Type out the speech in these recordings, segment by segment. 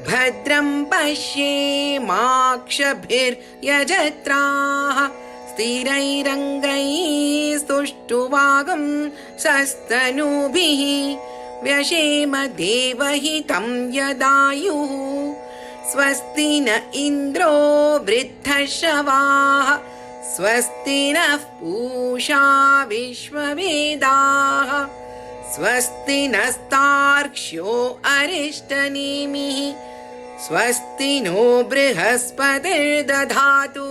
भद्रं पश्येमाक्षभिर्यजत्राः स्थिरैरङ्गैः सुष्ठुवागं सस्तनूभिः व्यशेम देवहितं यदायुः स्वस्ति न इन्द्रो वृद्धश्रवाः स्वस्ति नः पूषा विश्ववेदाः स्वस्ति नस्तार्क्ष्यो अरिष्टनेमिः स्वस्ति नो बृहस्पतिर्दधातु।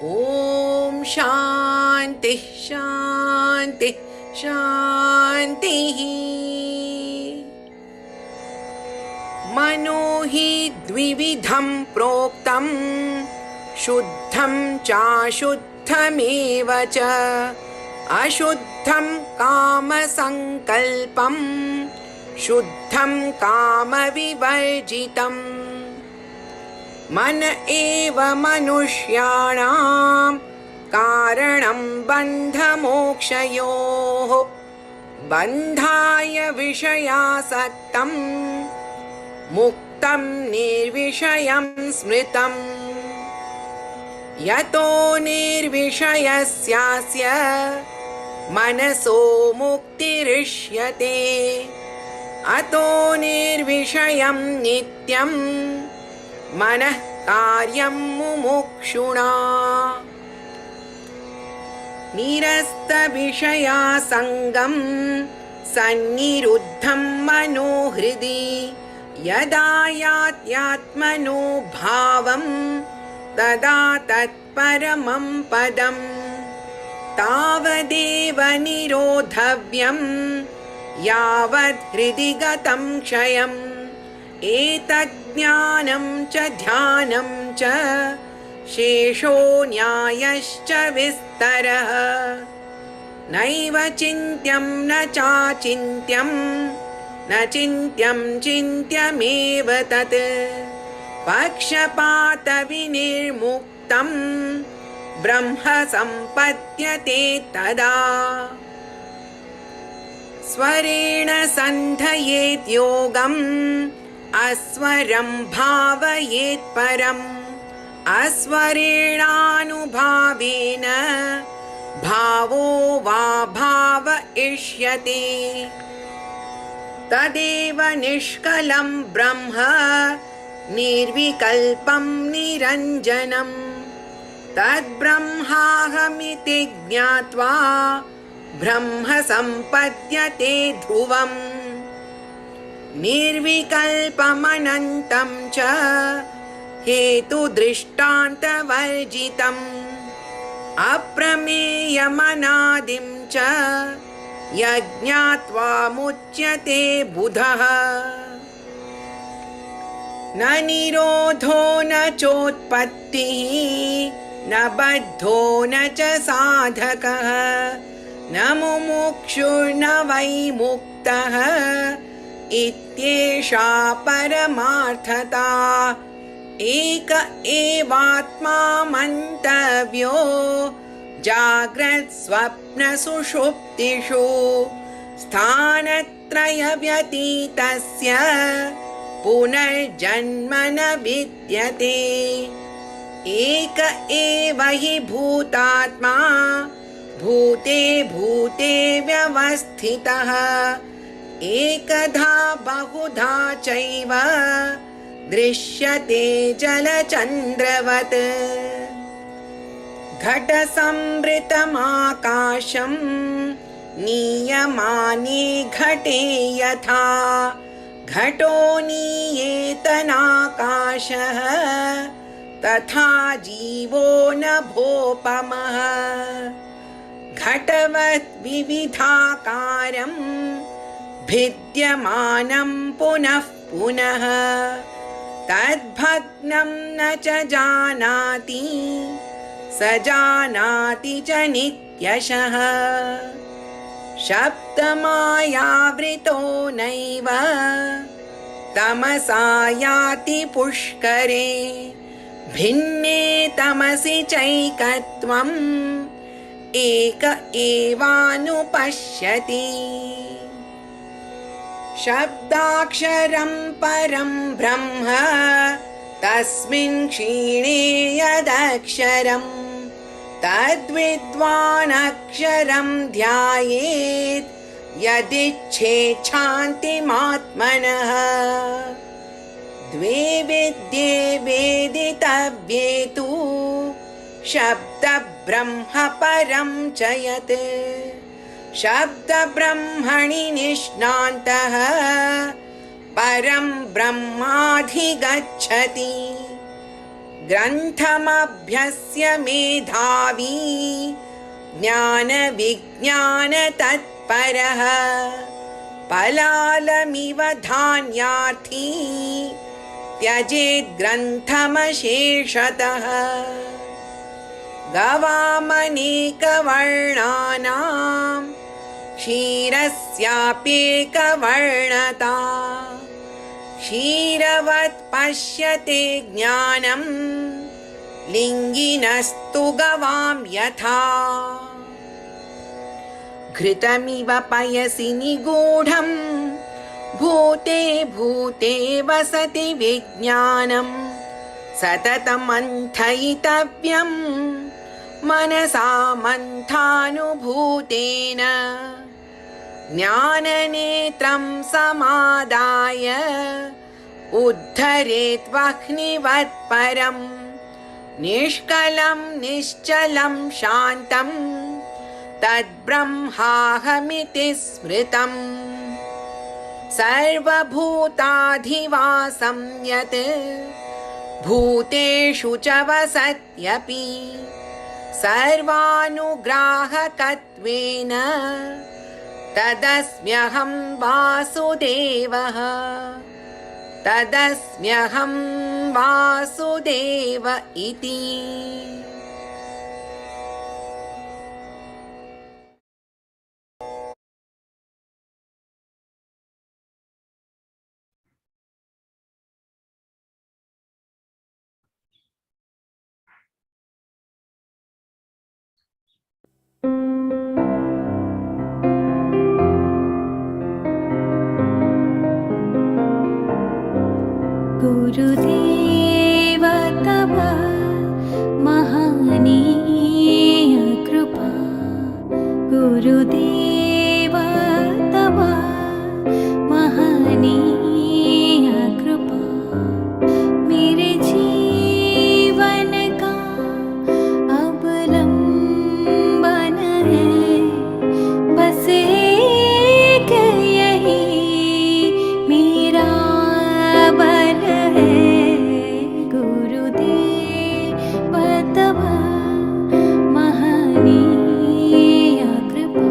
ॐ शान्तिः शान्तिः शान्तिः। मनो हि द्विविधं प्रोक्तं शुद्धं चाशुद्धमेव च अशुद्धं कामसङ्कल्पं शुद्धं कामविवर्जितम्। मन एव मनुष्याणां कारणं बन्धमोक्षयोः बन्धाय विषयासक्तं मुक्तं निर्विषयं स्मृतम्। यतो निर्विषयस्यास्य मनसो मुक्तिरिष्यते अतो निर्विषयं नित्यं मनः कार्यं मुमुक्षुणा। निरस्तविषयासङ्गं सन्निरुद्धं मनोहृदि यदा यात्यात्मनो भावं तदा तत्परमं पदम्। तावदेव निरोधव्यं यावद् हृदि गतं क्षयम्। एतज्ज्ञानं च ध्यानं च शेषो न्यायश्च विस्तरः। नैव चिन्त्यं न चाचिन्त्यं न चिन्त्यं चिन्त्यमेव तत् पक्षपातविनिर्मुक्तं ब्रह्म सम्पद्यते तदा। स्वरेण सन्धयेत् योगम् अस्वरं भावयेत् परम् अस्वरेणानुभावेन भावो वा भाव इष्यते। तदेव निष्कलं ब्रह्म निर्विकल्पं निरञ्जनम्। तद्ब्रह्माहमिति ज्ञात्वा ब्रह्म सम्पद्यते ध्रुवम्। निर्विकल्पमनन्तं च हेतुदृष्टान्तवर्जितम्। अप्रमेयमनादिं च यज्ञात्वा मुच्यते बुधः। न निरोधो न चोत्पत्तिः न बद्धो न च साधकः न मुमुक्षुर्न वै मुक्तः इत्येषा परमार्थता। एक एवात्मा मन्तव्यो जाग्रत् स्वप्न सुषुप्तिषु स्थानत्रयव्यतीतस्य पुनर्जन्म न विद्यते। एक एव हि भूतात्मा भूते भूते व्यवस्थितः एकधा बहुधा चैव दृश्यते जलचन्द्रवत्। घटसंवृतमाकाशं नीयमाने घटे यथा घटो नीयेतनाकाशः तथा जीवो नभोपमः। घटवत् विविधाकारं भिद्यमानं पुनः पुनः तद्भग्नं न च जानाति स जानाति च नित्यशः। शब्दमायावृतो नैव तमसा याति पुष्करे भिन्ने तमसि चैकत्वम् एक एवानुपश्यति। शब्दाक्षरं परं ब्रह्म तस्मिन् क्षीणे यदक्षरं तद्विद्वानक्षरं ध्यायेत् यदिच्छेत् शान्तिमात्मनः। द्वे विद्ये वेदितव्ये तु शब्दब्रह्म परं च यत् शब्दब्रह्मणि निष्णान्तः परं ब्रह्माधिगच्छति। ग्रन्थमभ्यस्य मेधावी ज्ञानविज्ञानतत्परः पलालमिव धान्यार्थी त्यजेत् ग्रन्थमशेषतः। गवामनेकवर्णानां क्षीरस्याप्येकवर्णता क्षीरवत् पश्यते ज्ञानं लिङ्गिनस्तु गवां यथा। घृतमिव पयसि निगूढं भूते भूते वसति विज्ञानं सततमन्थयितव्यं मनसा मन्थानुभूतेन। ज्ञाननेत्रं समादाय उद्धरेत् वह्निवत्परं निष्कलं निश्चलं शान्तं तद्ब्रह्माहमिति स्मृतम्। सर्वभूताधिवासं यत् भूतेषु च वसत्यपि सर्वानुग्राहकत्वेन तदस्म्यहं वासुदेवः तदस्म्यहं वासुदेव इति। गुरुदेव तव महनीय कृपा गुरुदेव तव महनीय कृपा मेरे जीवन का अवलंबन है बस एक यही मेरा बल है गुरुदेव तव महनीय कृपा।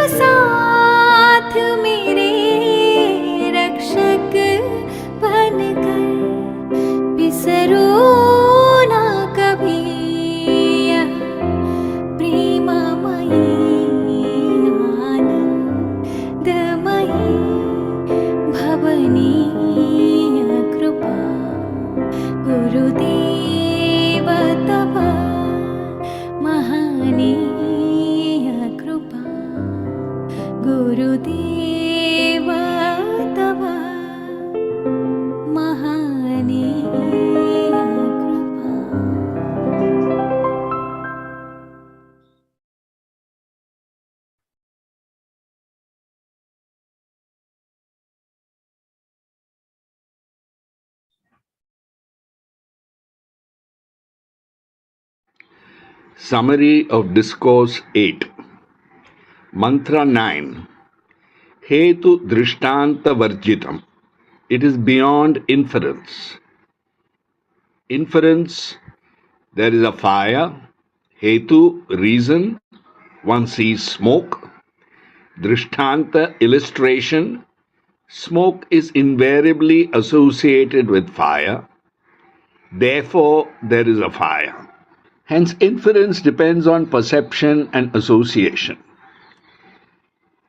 साथ मेरे रक्षक बनकर बिसरो ना कभी यह प्रेममयी आनंदमयी भवनीय कृपा गुरुदेव तव महनीय कृपा गुरुदेव तव महनीय कृपा. Summary of Discourse 8. Mantra 9. Hetu Drishtanta Varjitam. It is beyond inference. Inference, there is a fire. Hetu, reason. One sees smoke. Drishtanta, illustration. Smoke is invariably associated with fire. Therefore, there is a fire. Hence, inference depends on perception and association.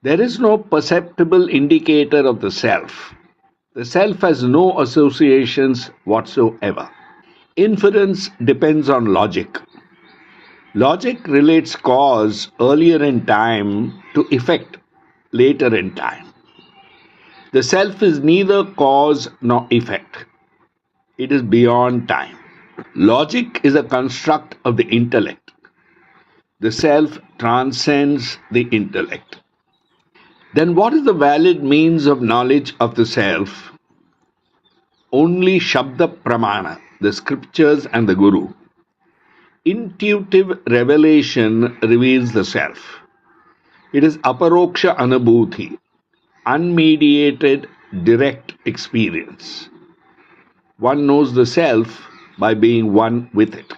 There is no perceptible indicator of the self. The self has no associations whatsoever. Inference depends on logic. Logic relates cause earlier in time to effect later in time. The self is neither cause nor effect. It is beyond time. Logic is a construct of the intellect. The self transcends the intellect. Then what is the valid means of knowledge of the self? Only Shabda Pramana, the scriptures and the Guru. Intuitive revelation reveals the self. It is aparoksha anubhuti, unmediated direct experience. One knows the self by being one with it.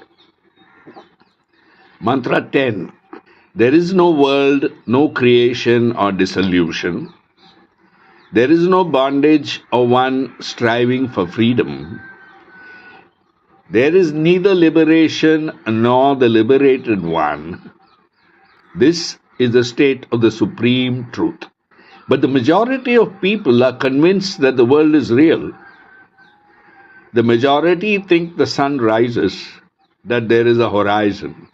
Mantra 10. There is no world, no creation or dissolution. There is no bondage or one striving for freedom. There is neither liberation nor the liberated one. This is the state of the supreme truth. But the majority of people are convinced that the world is real. The majority think the sun rises, that there is a horizon.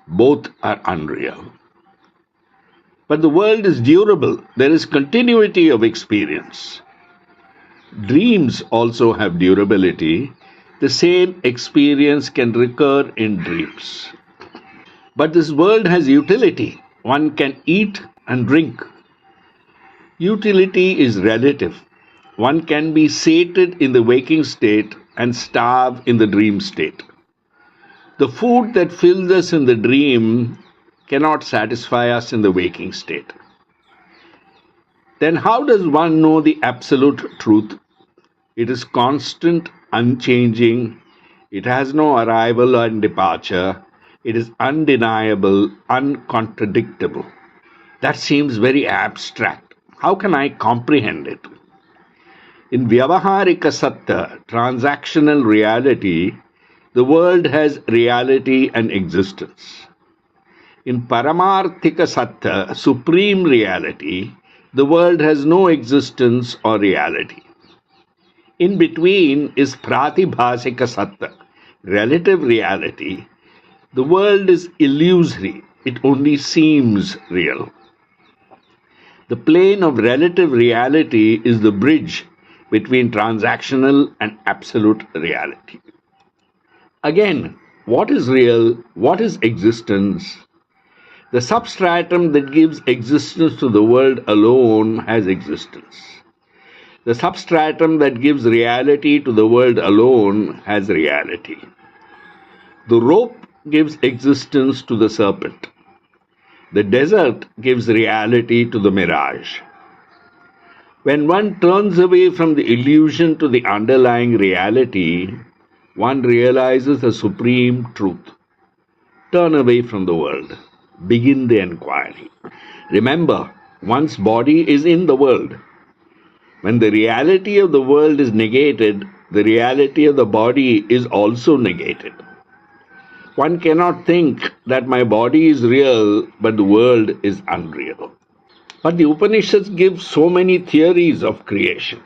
Both are unreal. But the world is durable. There is continuity of experience. Dreams also have durability. The same experience can recur in dreams. But this world has utility. One can eat and drink. Utility is relative. One can be sated in the waking state and starve in the dream state. The food that fills us in the dream cannot satisfy us in the waking state. Then how does one know the absolute truth? It is constant, unchanging. It has no arrival and departure. It is undeniable, uncontradictable. That seems very abstract. How can I comprehend it? In Vyavaharika Satta, transactional reality, the world has reality and existence. In Paramarthika Satta, supreme reality, the world has no existence or reality. In between is Pratibhasika Satta, relative reality. The world is illusory. It only seems real. The plane of relative reality is the bridge between transactional and absolute reality. Again, what is real? What is existence? The substratum that gives existence to the world alone has existence. The substratum that gives reality to the world alone has reality. The rope gives existence to the serpent. The desert gives reality to the mirage. When one turns away from the illusion to the underlying reality, one realizes the supreme truth. Turn away from the world. Begin the inquiry. Remember, one's body is in the world. When the reality of the world is negated, the reality of the body is also negated. One cannot think that my body is real, but the world is unreal. But the Upanishads give so many theories of creation.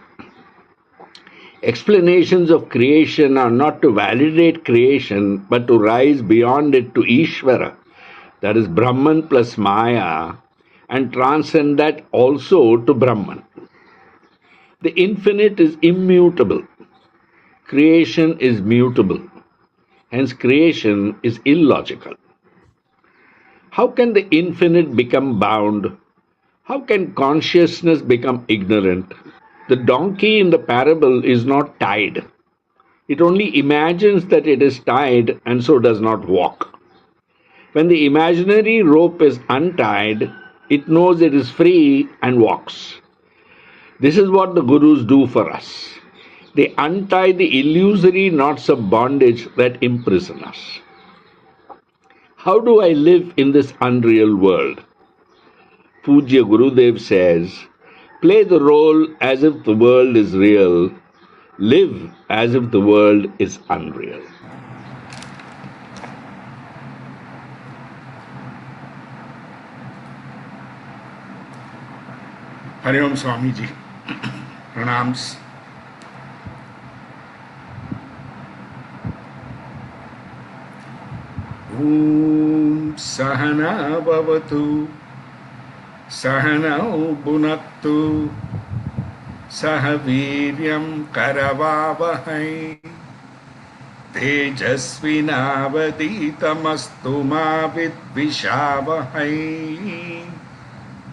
Explanations of creation are not to validate creation, but to rise beyond it to Ishvara, that is Brahman plus Maya, and transcend that also to Brahman. The infinite is immutable. Creation is mutable. Hence, creation is illogical. How can the infinite become bound? How can consciousness become ignorant? The donkey in the parable is not tied. It only imagines that it is tied and so does not walk. When the imaginary rope is untied, it knows it is free and walks. This is what the gurus do for us. They untie the illusory knots of bondage that imprison us. How do I live in this unreal world? Pujya Gurudev says, play the role as if the world is real, live as if the world is unreal. Hari Om Swamiji, pranams. Om Sahana Bhavatu, Sahanau Bhunaktu, Sahaviryam Karavavahai, Tejasvinavaditamastu ma vidvishavahai.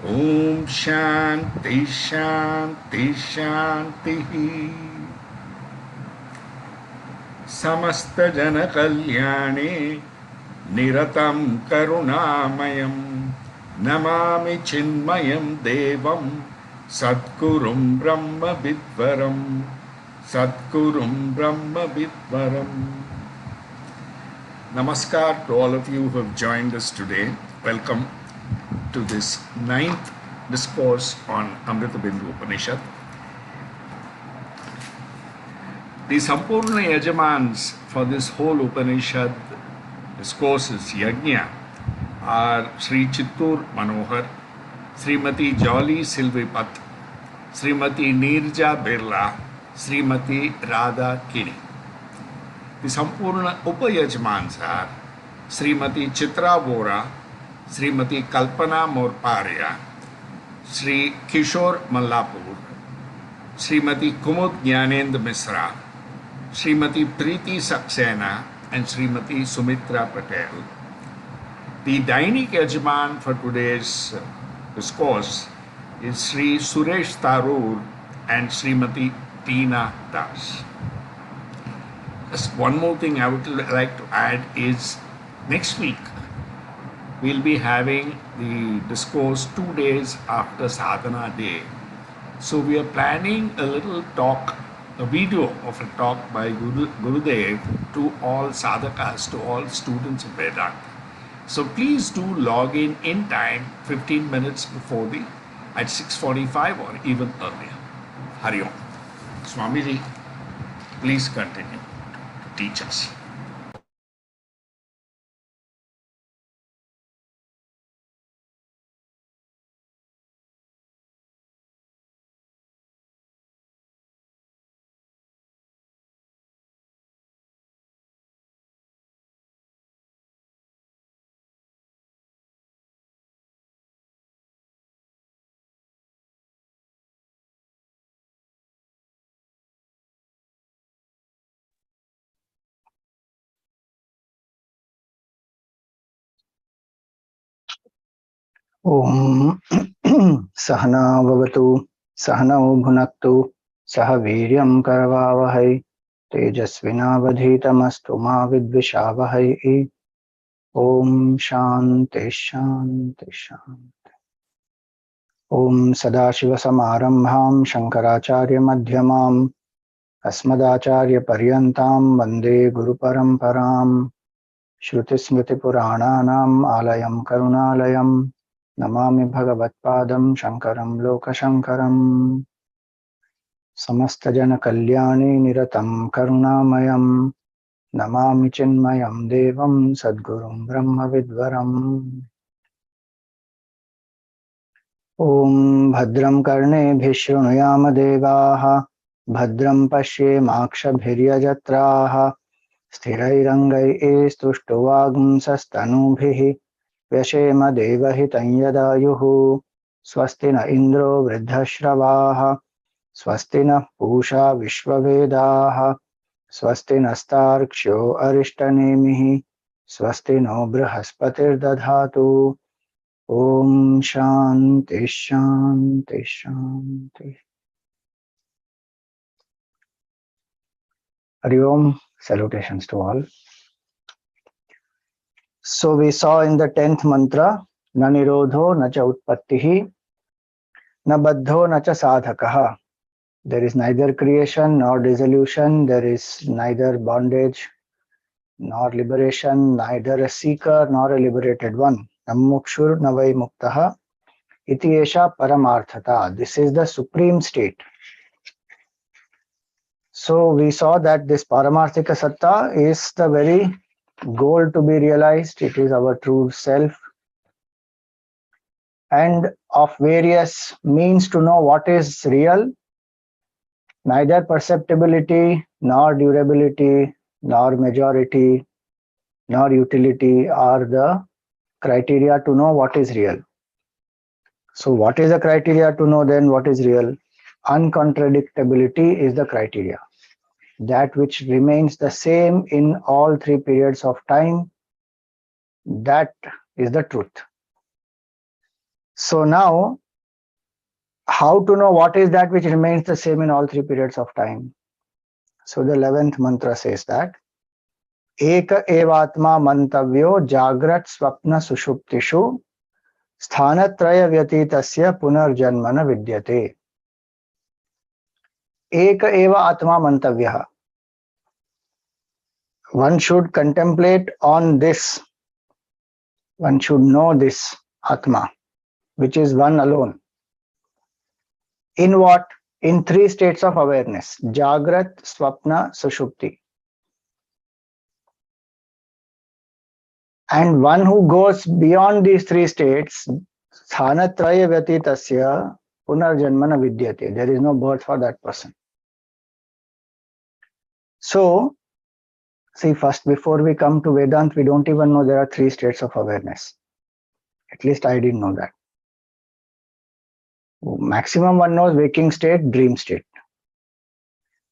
Om Shanti Shanti Shanti. Samasta Jana Kalyane Niratam Karunamayam Namami Chinmayam Devam Satgurum Brahma Vidvaram Satgurum Brahma Vidvaram. Namaskar to all of you who have joined us today. Welcome to this 9th discourse on Amritabindu Upanishad. The Sampurna Yajamans for this whole Upanishad discourses, Yajna, are Sri Chittur Manohar, Srimati Jolly Silvipat, Srimati Nirja Birla, Srimati Radha Kini. The Sampurna Upayajamans are Srimati Chitra Vora, Srimati Kalpana Morparia, Sri Kishore Mallapur, Srimati Kumud Jnanendra Misra, Srimati Preeti Saxena, and Srimati Sumitra Patel. The Dainik Yajman for today's discourse is Sri Suresh Tharoor and Srimati Tina Das. Just one more thing I would like to add is next week we'll be having the discourse 2 days after Sadhana Day. So we are planning a little talk, a video of a talk by Gurudev to all sadhakas, to all students of Vedanta. So please do log in time, 15 minutes before at 6:45 or even earlier. Hari Om. Swamiji, please continue to teach us. Om Sahana Vavatu Sahanau Bhunaktu Saha Viryam Karavavahai Tejasvinavadhitamastu ma vidvishavahai. Om Shanti Shanti Shanti. Om Sadashiva Samarambham Shankaracharya Madhyamam Asmadacharya Paryantam Vande Guru Paramparam Shruti Smriti Purananam Alayam Karunalayam Namami Bhagavatpadam Shankaram Lokashankaram Samastajana Kalyani Niratam Karunamayam Namami Chinmayam Devam Sadgurum Brahma Vidvaram Om Bhadram Karne Bhishrunuyama Devaha Bhadram Pashe Makshabhiryajatraha Sthirairangai Estuštuvagm Sastanubhihi Vyashema Devahitam Yadayuhu Swasti na Indro Vridhashravaha Swasti na Pusha Vishwavedaha Swasti nastarksho Arishtanemihi Swasti no Brihaspatirdadhatu Om Shanti Shanti Shanti. Hari Om, salutations to all. So we saw in the 10th mantra, na nirodho na cha utpattihi, na baddho na cha sadhakaha. There is neither creation nor dissolution, there is neither bondage nor liberation, neither a seeker nor a liberated one. Nammukshur navai muktaha iti esha paramarthata. This is the supreme state. So we saw that this paramarthika satta is the very goal to be realized. It is our true self. And of various means to know what is real, neither perceptibility, nor durability, nor majority, nor utility are the criteria to know what is real. So what is the criteria to know then what is real? Uncontradictability is the criteria. That which remains the same in all three periods of time, that is the truth. So now, how to know what is that which remains the same in all three periods of time? So the 11th mantra says that Eka evatma mantavyo jagrat swapna sushuptishu sthanatraya vyatitasya punarjanmana vidyate. Eka eva atma mantavyaha. One should contemplate on this. One should know this Atma, which is one alone. In what? In three states of awareness. Jagrat, Swapna, Sushupti. And one who goes beyond these three states, Sthanatraya Vyatitasya Punarjanmana Vidyate. There is no birth for that person. So, see, first, before we come to Vedanta, we don't even know there are three states of awareness. At least I didn't know that. Maximum one knows waking state, dream state.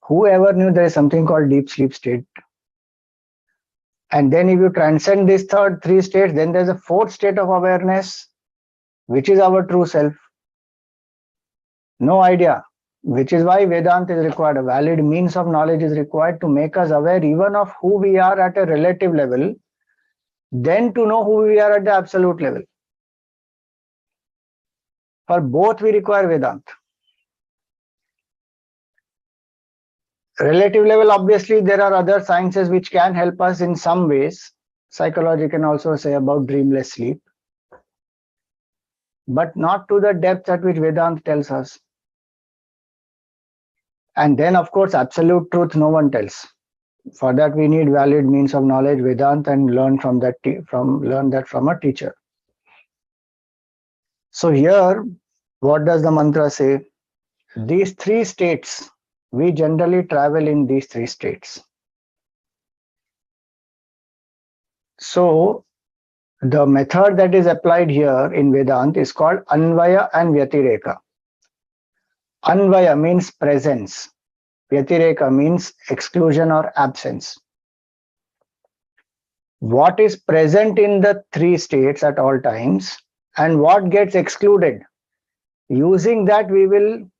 Whoever knew there is something called deep sleep state? And then if you transcend these three states, then there's a fourth state of awareness, which is our true self. No idea. Which is why Vedanta is required. A valid means of knowledge is required to make us aware even of who we are at a relative level, then to know who we are at the absolute level. For both we require Vedanta. Relative level, obviously, there are other sciences which can help us in some ways. Psychology can also say about dreamless sleep. But not to the depth at which Vedanta tells us. And then, of course, absolute truth no one tells. For that, we need valid means of knowledge, Vedanta, and learn that from a teacher. So here, what does the mantra say? These three states, we generally travel in these three states. So the method that is applied here in Vedanta is called Anvaya and Vyatireka. Anvaya means presence. Vyatireka means exclusion or absence. What is present in the three states at all times and what gets excluded? Using that, we will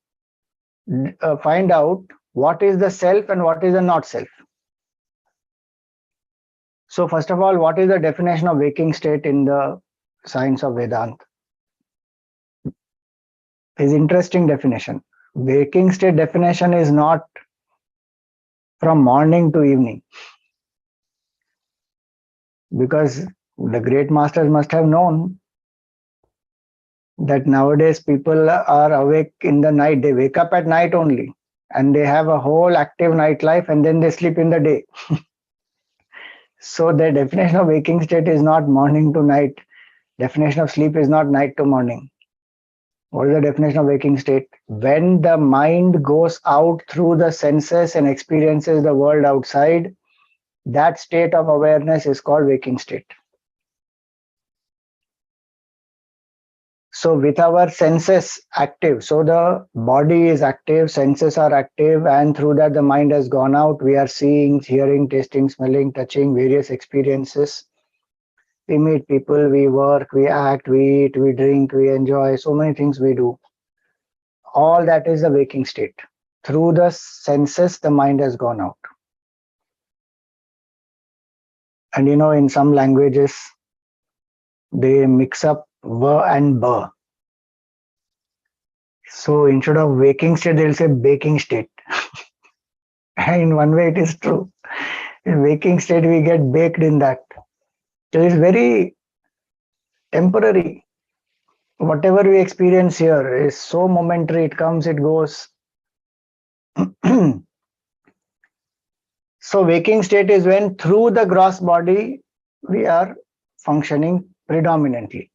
find out what is the self and what is the not self. So first of all, what is the definition of waking state in the science of Vedanta? Is interesting definition. Waking state definition is not from morning to evening, because the great masters must have known that nowadays people are awake in the night. They wake up at night only and they have a whole active night life and then they sleep in the day. So the definition of waking state is not morning to night. Definition of sleep is not night to morning. What is the definition of waking state? When the mind goes out through the senses and experiences the world outside, that state of awareness is called waking state. So with our senses active, so the body is active, senses are active, and through that the mind has gone out. We are seeing, hearing, tasting, smelling, touching, various experiences. We meet people, we work, we act, we eat, we drink, we enjoy, so many things we do. All that is the waking state. Through the senses, the mind has gone out. And in some languages, they mix up v and b. So instead of waking state, they'll say baking state. And in one way, it is true. In waking state, we get baked in that. So it's very temporary. Whatever we experience here is so momentary, it comes, it goes. So waking state is when through the gross body, we are functioning predominantly.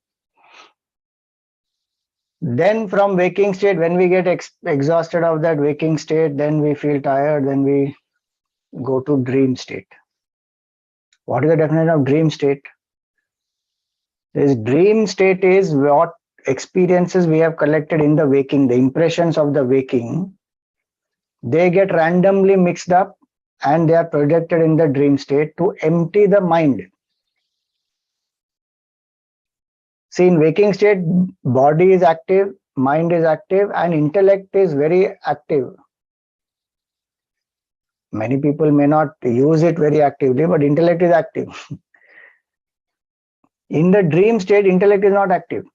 Then from waking state, when we get exhausted of that waking state, then we feel tired, then we go to dream state. What is the definition of dream state? This dream state is what experiences we have collected in the waking, the impressions of the waking, they get randomly mixed up and they are projected in the dream state to empty the mind. See, in waking state, body is active, mind is active, and intellect is very active. Many people may not use it very actively, but intellect is active. In the dream state, intellect is not active.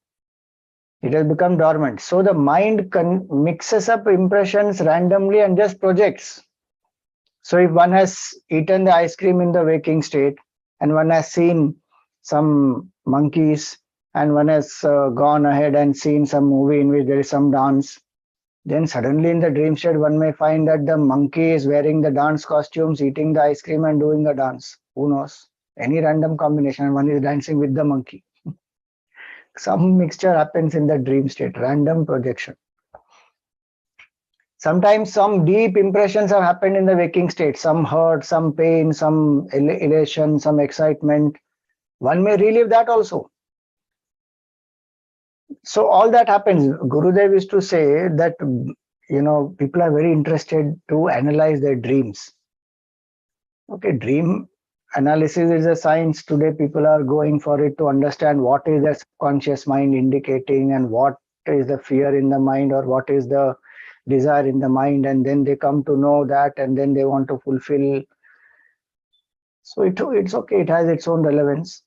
It has become dormant. So the mind mixes up impressions randomly and just projects. So if one has eaten the ice cream in the waking state, and one has seen some monkeys, and one has gone ahead and seen some movie in which there is some dance, then suddenly in the dream state, one may find that the monkey is wearing the dance costumes, eating the ice cream and doing the dance. Who knows? Any random combination, and one is dancing with the monkey. Some mixture happens in the dream state, random projection. Sometimes some deep impressions have happened in the waking state, some hurt, some pain, some elation, some excitement. One may relive that also. So all that happens. Gurudev used to say that, people are very interested to analyze their dreams. Okay, dream analysis is a science. Today people are going for it to understand what is the subconscious mind indicating and what is the fear in the mind or what is the desire in the mind, and then they come to know that and then they want to fulfill. So it's okay, it has its own relevance.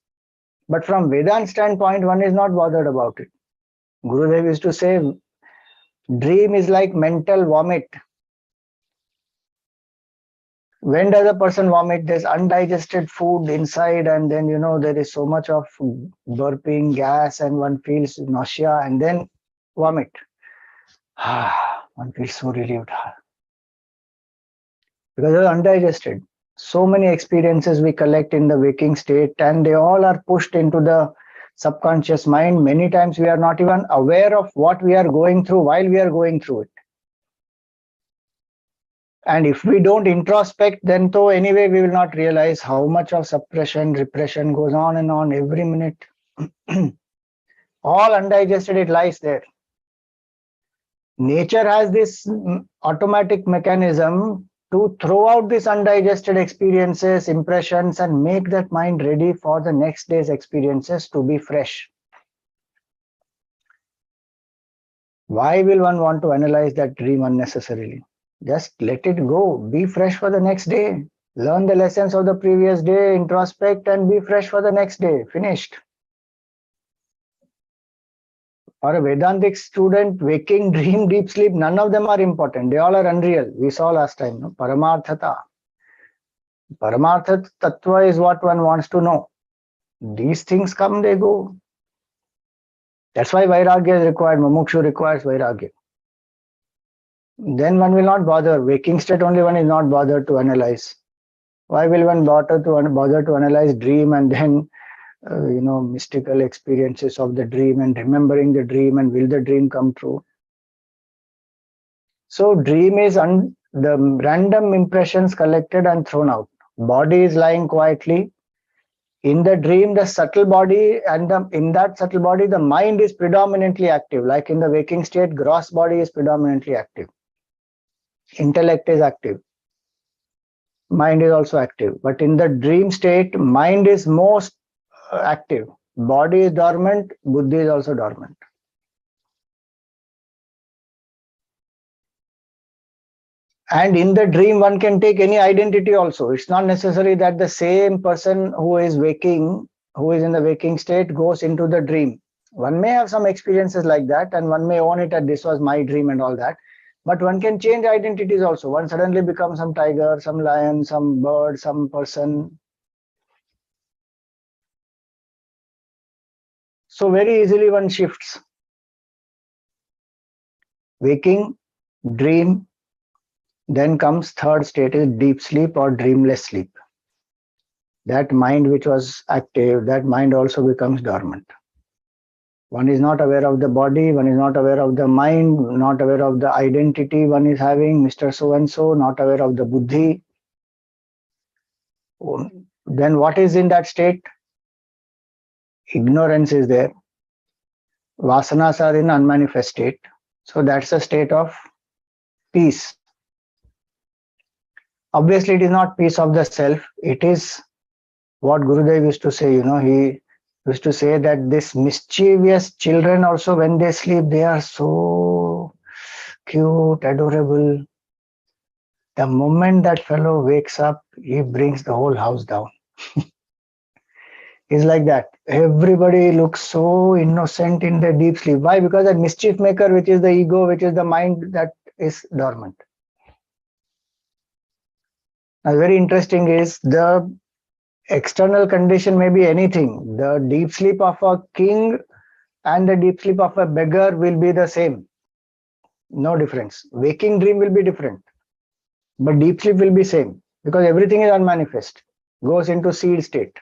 But from Vedanta standpoint, one is not bothered about it. Gurudev used to say, dream is like mental vomit. When does a person vomit? There's undigested food inside, and then there is so much of burping gas and one feels nausea and then vomit. One feels so relieved. Because it's undigested. So many experiences we collect in the waking state and they all are pushed into the subconscious mind. Many times we are not even aware of what we are going through while we are going through it. And if we don't introspect, then though anyway we will not realize how much of suppression, repression goes on and on every minute. All undigested, it lies there. Nature has this automatic mechanism to throw out these undigested experiences, impressions, and make that mind ready for the next day's experiences to be fresh. Why will one want to analyze that dream unnecessarily? Just let it go. Be fresh for the next day. Learn the lessons of the previous day, introspect, and be fresh for the next day. Finished. For a Vedantic student, waking, dream, deep sleep, none of them are important. They all are unreal. We saw last time, no? Paramarthata. Paramartha Tattva is what one wants to know. These things come, they go. That's why Vairagya is required. Mumukshu requires Vairagya. Then one will not bother. Waking state only one is not bothered to analyze. Why will one bother to analyze dream and then mystical experiences of the dream and remembering the dream and will the dream come true? So dream is the random impressions collected and thrown out. Body is lying quietly. In the dream, the subtle body, and in that subtle body, the mind is predominantly active. Like in the waking state, gross body is predominantly active. Intellect is active. Mind is also active. But in the dream state, mind is most active. Body is dormant, buddhi is also dormant. And in the dream, one can take any identity also. It's not necessary that the same person who is in the waking state goes into the dream. One may have some experiences like that, and one may own it that this was my dream and all that. But one can change identities also. One suddenly becomes some tiger, some lion, some bird, some person. So very easily one shifts. Waking, dream, then comes third state is deep sleep or dreamless sleep. That mind which was active, that mind also becomes dormant. One is not aware of the body, one is not aware of the mind, not aware of the identity one is having, Mr. So-and-so, not aware of the buddhi. Then what is in that state? Ignorance is there. Vasanas are in unmanifest state. So that's a state of peace. Obviously, it is not peace of the self. It is what Gurudev used to say, he used to say that this mischievous children also, when they sleep, they are so cute, adorable. The moment that fellow wakes up, he brings the whole house down. It's like that. Everybody looks so innocent in the deep sleep. Why? Because that mischief maker, which is the ego, which is the mind, that is dormant. Now, very interesting is the external condition may be anything. The deep sleep of a king and the deep sleep of a beggar will be the same. No difference. Waking dream will be different, but deep sleep will be same because everything is unmanifest, goes into seed state.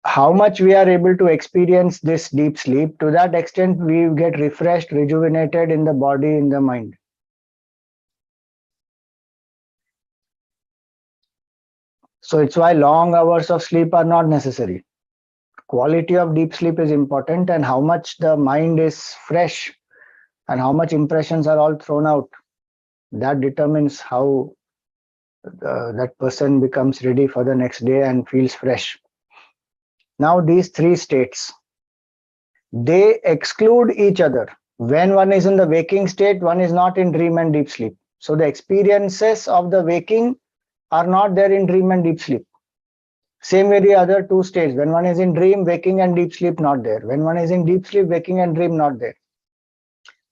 How much we are able to experience this deep sleep, to that extent we get refreshed, rejuvenated in the body, in the mind. So it's why long hours of sleep are not necessary. Quality of deep sleep is important, and how much the mind is fresh and how much impressions are all thrown out, that determines how that person becomes ready for the next day and feels fresh. Now these three states, they exclude each other. When one is in the waking state, one is not in dream and deep sleep. So the experiences of the waking are not there in dream and deep sleep. Same way the other two states. When one is in dream, waking and deep sleep not there. When one is in deep sleep, waking and dream not there.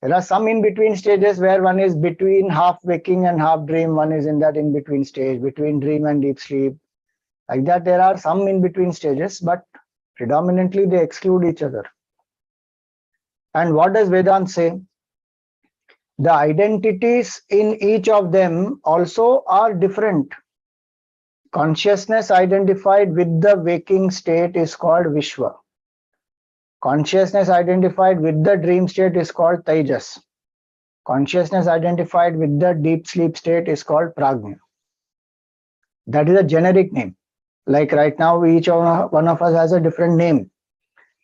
There are some in-between stages where one is between half waking and half dream. One is in that in-between stage, between dream and deep sleep. Like that, there are some in-between stages, but predominantly they exclude each other. And what does Vedanta say? The identities in each of them also are different. Consciousness identified with the waking state is called Vishwa. Consciousness identified with the dream state is called Taijasa. Consciousness identified with the deep sleep state is called Prajna. That is a generic name. Like right now, each one of us has a different name.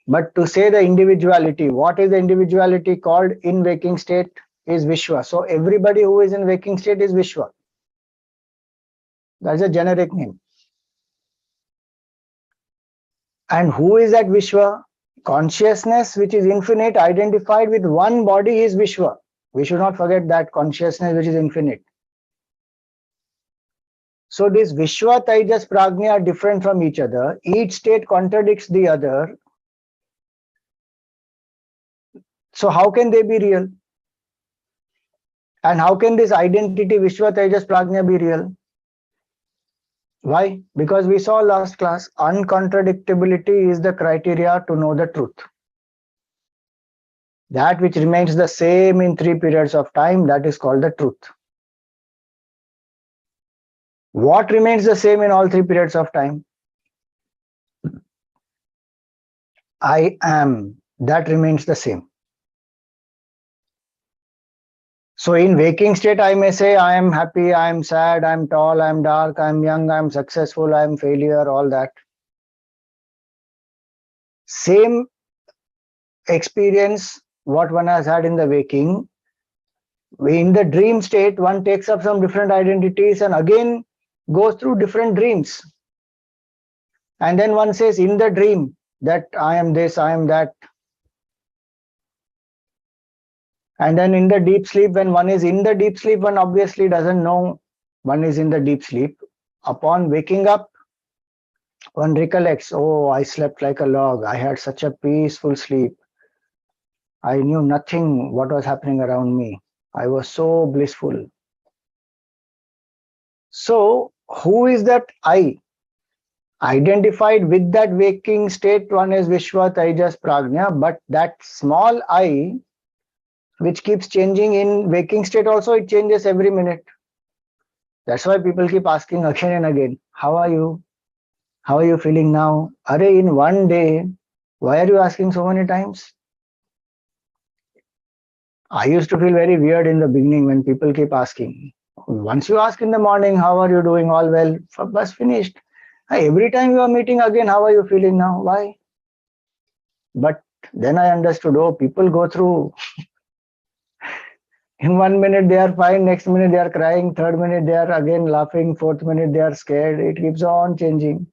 But to say the individuality, what is the individuality called in waking state is Vishwa. So everybody who is in waking state is Vishwa. That's a generic name. And who is that Vishwa? Consciousness, which is infinite, identified with one body is Vishwa. We should not forget that consciousness, which is infinite. So this Vishwa, Taijasa, Prajna are different from each other. Each state contradicts the other. So how can they be real? And how can this identity Vishwa, Taijasa, Prajna be real? Why? Because we saw last class, uncontradictability is the criteria to know the truth. That which remains the same in 3 periods of time, that is called the truth. What remains the same in all 3 periods of time? I am. That remains the same. So in waking state, I may say, I am happy, I am sad, I am tall, I am dark, I am young, I am successful, I am failure, all that. Same experience what one has had in the waking. In the dream state, one takes up some different identities and again goes through different dreams. And then one says in the dream that I am this, I am that. And then in the deep sleep, when one is in the deep sleep, one obviously doesn't know one is in the deep sleep. Upon waking up, one recollects, oh, I slept like a log. I had such a peaceful sleep. I knew nothing what was happening around me. I was so blissful. So, who is that I? Identified with that waking state, one is Vishwa, Taijasa Prajna, but that small I, which keeps changing in waking state also, it changes every minute. That's why people keep asking again and again, how are you? How are you feeling now? Are in one day, why are you asking so many times? I used to feel very weird in the beginning when people keep asking. Once you ask in the morning, how are you doing? All well, bus finished. Every time you are meeting again, how are you feeling now? Why? But then I understood, oh, people go through. In 1 minute they are fine, next minute they are crying, third minute they are again laughing, fourth minute they are scared. It keeps on changing.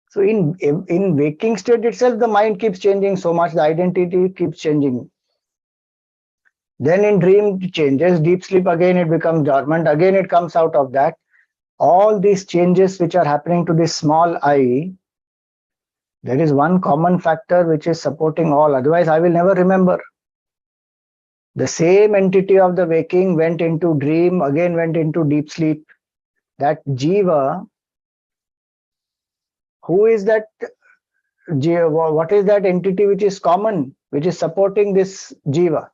So in waking state itself, the mind keeps changing so much, the identity keeps changing. Then in dream it changes, deep sleep again it becomes dormant, again it comes out of that. All these changes which are happening to this small I, there is one common factor which is supporting all, otherwise I will never remember. The same entity of the waking went into dream, again went into deep sleep. That Jiva, who is that Jiva? What is that entity which is common, which is supporting this Jiva?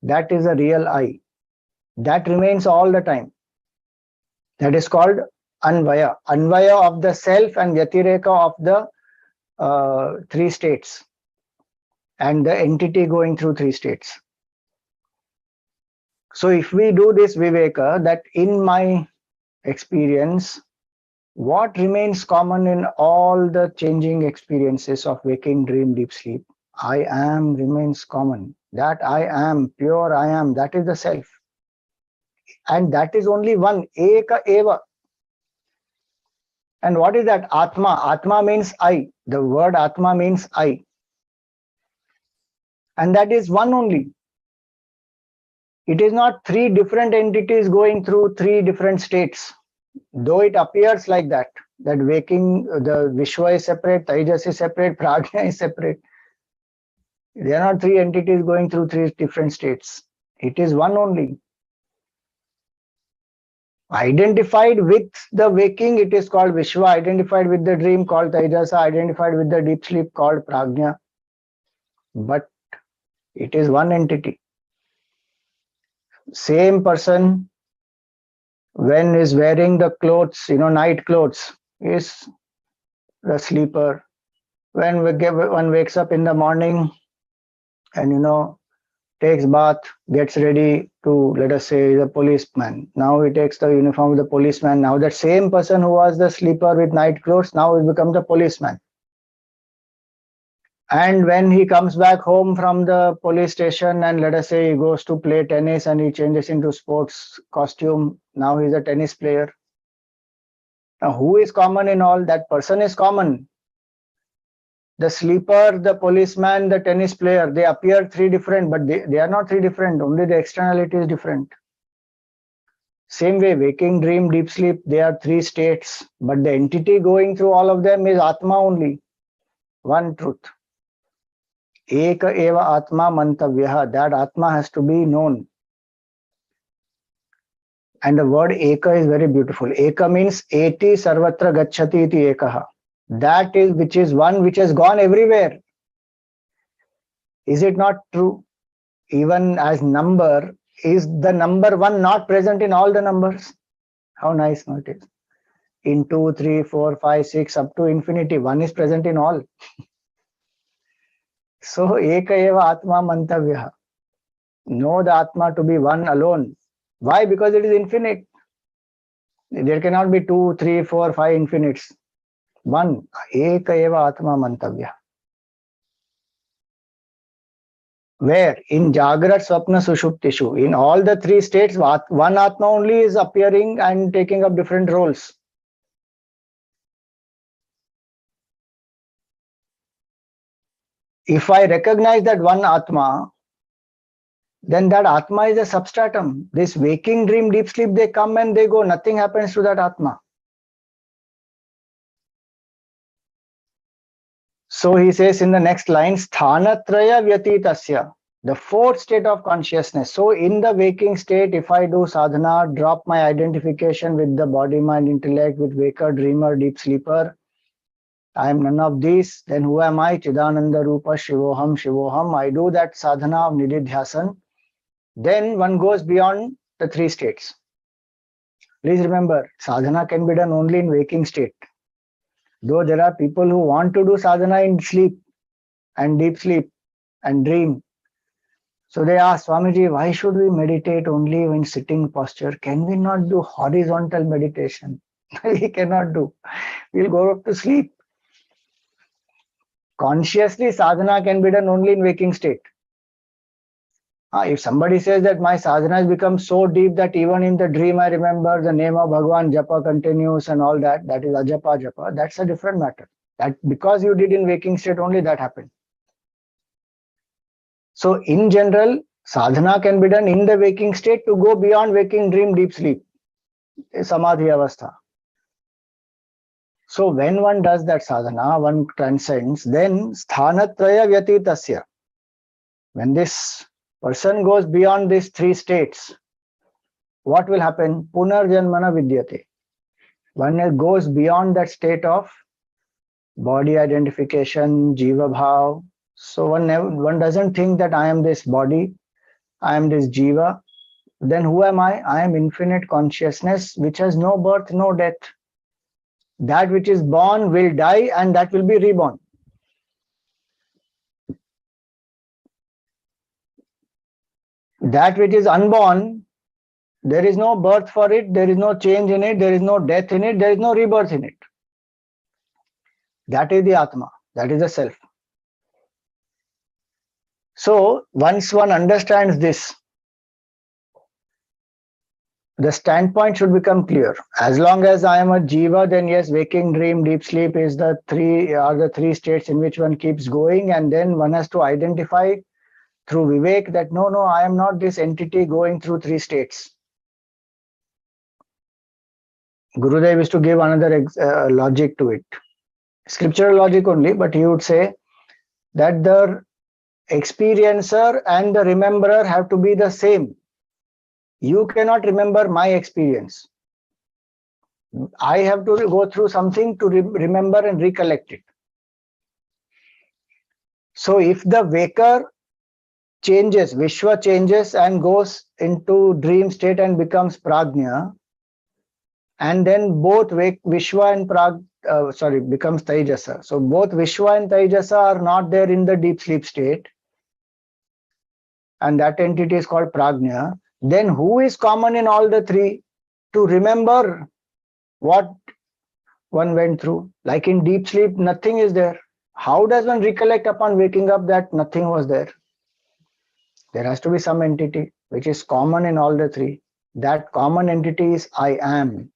That is a real I. That remains all the time. That is called Anvaya. Anvaya of the self and Vyatireka of the 3 states. And the entity going through 3 states. So if we do this Viveka, that in my experience, what remains common in all the changing experiences of waking, dream, deep sleep? I am remains common. That I am, pure I am, that is the self. And that is only one, Eka Eva. And what is that? Atma. Atma means I. The word Atma means I. And that is one only. It is not 3 different entities going through 3 different states. Though it appears like that waking, the Vishwa is separate, Taijasa is separate, Prajna is separate. They are not 3 entities going through 3 different states. It is one only. Identified with the waking, it is called Vishwa. Identified with the dream, called Taijasa. Identified with the deep sleep, called Prajna. But it is one entity. Same person, when is wearing the clothes, night clothes, is the sleeper. When one wakes up in the morning and takes bath, gets ready to, let us say, the policeman. Now he takes the uniform of the policeman. Now that same person who was the sleeper with night clothes, now he becomes the policeman. And when he comes back home from the police station and let us say he goes to play tennis and he changes into sports costume, now he's a tennis player. Now who is common in all? That person is common. The sleeper, the policeman, the tennis player, they appear 3 different, but they are not 3 different, only the externality is different. Same way, waking, dream, deep sleep, they are 3 states, but the entity going through all of them is Atma only, one truth. Eka eva Atma mantavyaha, that Atma has to be known. And the word eka is very beautiful. Eka means eti sarvatra gacchati iti ekaha. That is which is one which has gone everywhere. Is it not true? Even as number, is the number one not present in all the numbers? How nice no, it is. In 2, 3, 4, 5, 6, up to infinity, one is present in all. So, eka eva atma mantavyaha. Know the atma to be one alone. Why? Because it is infinite. There cannot be 2, 3, 4, 5 infinites. One, eka eva atma mantavyaha. Where? In Jagrat, Swapna, Sushuptishu. In all the three states, one Atma only is appearing and taking up different roles. If I recognize that one Atma, then that Atma is a substratum. This waking, dream, deep sleep, they come and they go. Nothing happens to that Atma. So he says in the next line, Sthanatraya Vyatitasya, the fourth state of consciousness. So in the waking state, if I do sadhana, drop my identification with the body, mind, intellect, with waker, dreamer, deep sleeper, I am none of these, then who am I? Chidananda Rupa Shivoham Shivoham. I do that sadhana of Nididhyasan. Then one goes beyond the three states. Please remember, sadhana can be done only in waking state. Though there are people who want to do sadhana in sleep and deep sleep and dream. So they ask, Swamiji, why should we meditate only in sitting posture? Can we not do horizontal meditation? We cannot do. We'll go up to sleep. Consciously, sadhana can be done only in waking state. If somebody says that my sadhana has become so deep that even in the dream I remember the name of Bhagavan, japa continues and all that, that is ajapa japa, that's a different matter. That because you did in waking state only that happened. So in general, sadhana can be done in the waking state to go beyond waking, dream, deep sleep. Samadhi avastha. So when one does that sadhana, one transcends, then sthanatraya vyatitasya. When this person goes beyond these three states, what will happen? Punarjanmana vidyate. One goes beyond that state of body identification, jiva bhav. So one doesn't think that I am this body, I am this jiva. Then who am I? I am infinite consciousness which has no birth, no death. That which is born will die and that will be reborn. That which is unborn, there is no birth for it, there is no change in it, there is no death in it, there is no rebirth in it. That is the Atma, that is the self. So once one understands this, the standpoint should become clear. As long as I am a jiva, then yes, waking, dream, deep sleep is the three states in which one keeps going, and then one has to identify through Vivek that no, I am not this entity going through three states. Gurudev used to give another logic to it. Scriptural logic only, but he would say that the experiencer and the rememberer have to be the same. You cannot remember my experience. I have to go through something to remember and recollect it. So if the waker changes, Vishwa changes and goes into dream state and becomes Prajna, and then both Vishwa and becomes Taijasa. So both Vishwa and Taijasa are not there in the deep sleep state, and that entity is called Prajna. Then who is common in all the three to remember what one went through? Like in deep sleep, nothing is there. How does one recollect upon waking up that nothing was there? There has to be some entity which is common in all the three. That common entity is I am.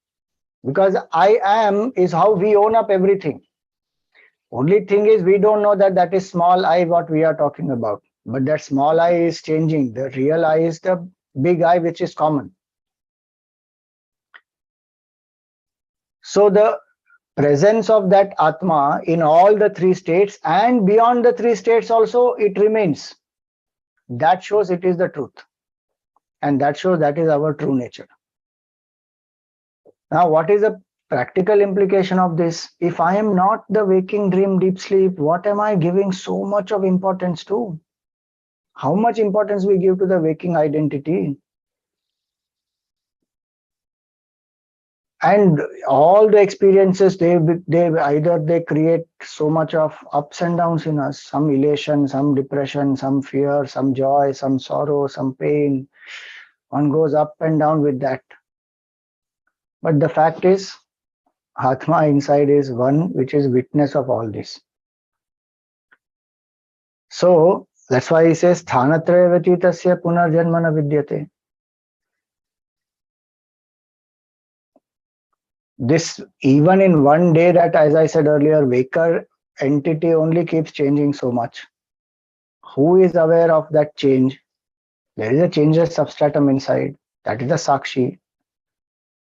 Because I am is how we own up everything. Only thing is we don't know that that is small I what we are talking about. But that small I is changing. The real I is the big I which is common. So the presence of that Atma in all the three states and beyond the three states also it remains. That shows it is the truth. And that shows that is our true nature. Now, what is the practical implication of this? If I am not the waking dream deep sleep, what am I giving so much of importance to? How much importance we give to the waking identity? And all the experiences, they either they create so much of ups and downs in us, some elation, some depression, some fear, some joy, some sorrow, some pain. One goes up and down with that. But the fact is, Atma inside is one which is witness of all this. So that's why he says Thanatraya Vyatitasya Punarjanmana Vidyate. This, even in one day, that, as I said earlier, waker entity only keeps changing so much. Who is aware of that change? There is a changeless substratum inside. That is the Sakshi.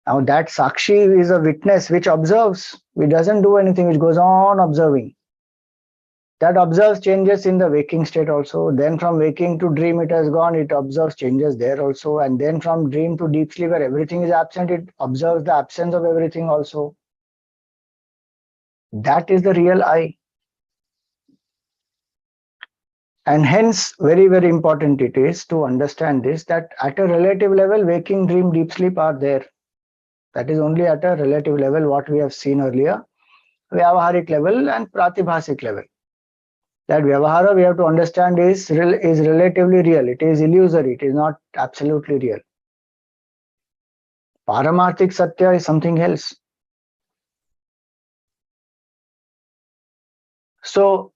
Now that Sakshi is a witness which observes. It doesn't do anything, it goes on observing. That observes changes in the waking state also. Then from waking to dream it has gone, it observes changes there also. And then from dream to deep sleep where everything is absent, it observes the absence of everything also. That is the real I. And hence, very, very important it is to understand this, that at a relative level, waking, dream, deep sleep are there. That is only at a relative level, what we have seen earlier. Vyavaharik level and Pratibhasik level. That Vyavahara, we have to understand, is relatively real. It is illusory. It is not absolutely real. Paramarthik Satya is something else. So,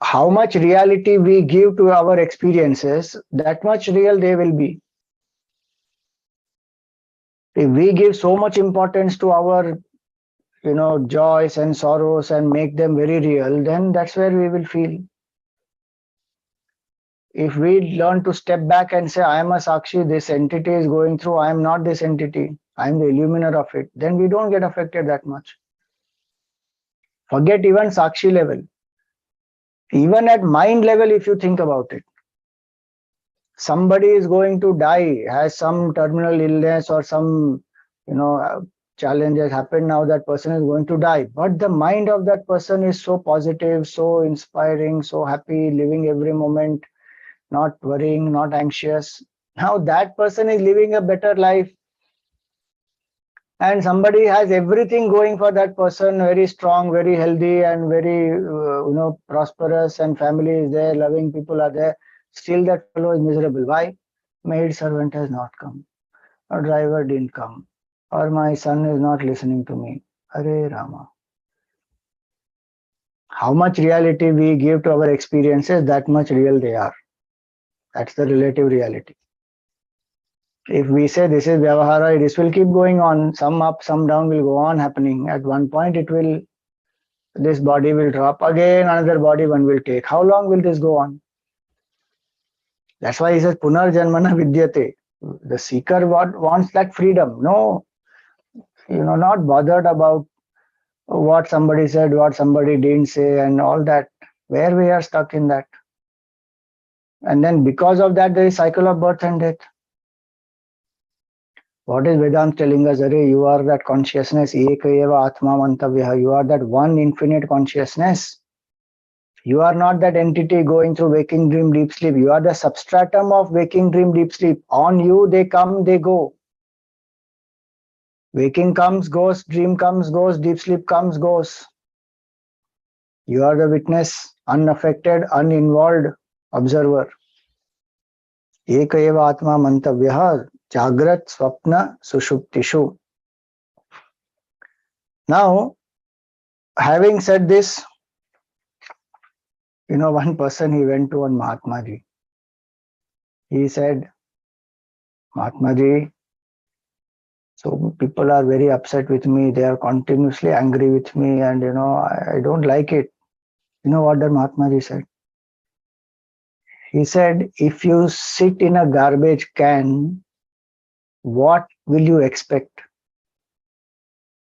how much reality we give to our experiences, that much real they will be. If we give so much importance to our joys and sorrows and make them very real, then that's where we will feel. If we learn to step back and say, I am a Sakshi, this entity is going through, I am not this entity, I am the illuminer of it, then we don't get affected that much. Forget even Sakshi level. Even at mind level, if you think about it, somebody is going to die, has some terminal illness or some, challenge has happened, now that person is going to die. But the mind of that person is so positive, so inspiring, so happy, living every moment, not worrying, not anxious. Now that person is living a better life. And somebody has everything going for that person, very strong, very healthy, and very, prosperous, and family is there, loving people are there. Still that fellow is miserable. Why? Maid servant has not come, or driver didn't come, or my son is not listening to me. Hare Rama. How much reality we give to our experiences, that much real they are. That's the relative reality. If we say this is Vyavahara, this will keep going on. Some up, some down will go on happening. At one point this body will drop again, another body one will take. How long will this go on? That's why he says Punarjanmana Vidyate. The seeker wants that freedom. No, not bothered about what somebody said, what somebody didn't say, and all that. Where we are stuck in that. And then because of that, there is cycle of birth and death. What is Vedanta telling us? Arey, you are that consciousness, Eka eva Atma Mantavya. You are that one infinite consciousness. You are not that entity going through waking, dream, deep sleep. You are the substratum of waking, dream, deep sleep. On you, they come, they go. Waking comes, goes, dream comes, goes, deep sleep comes, goes. You are the witness, unaffected, uninvolved observer. Eka eva Atma Mantavya. Jagrat, Swapna, Sushuptishu. Now, having said this, one person, he went to one Mahatma Ji. He said, Mahatma Ji, so people are very upset with me. They are continuously angry with me and, I don't like it. You know what the Mahatma Ji said? He said, if you sit in a garbage can, what will you expect?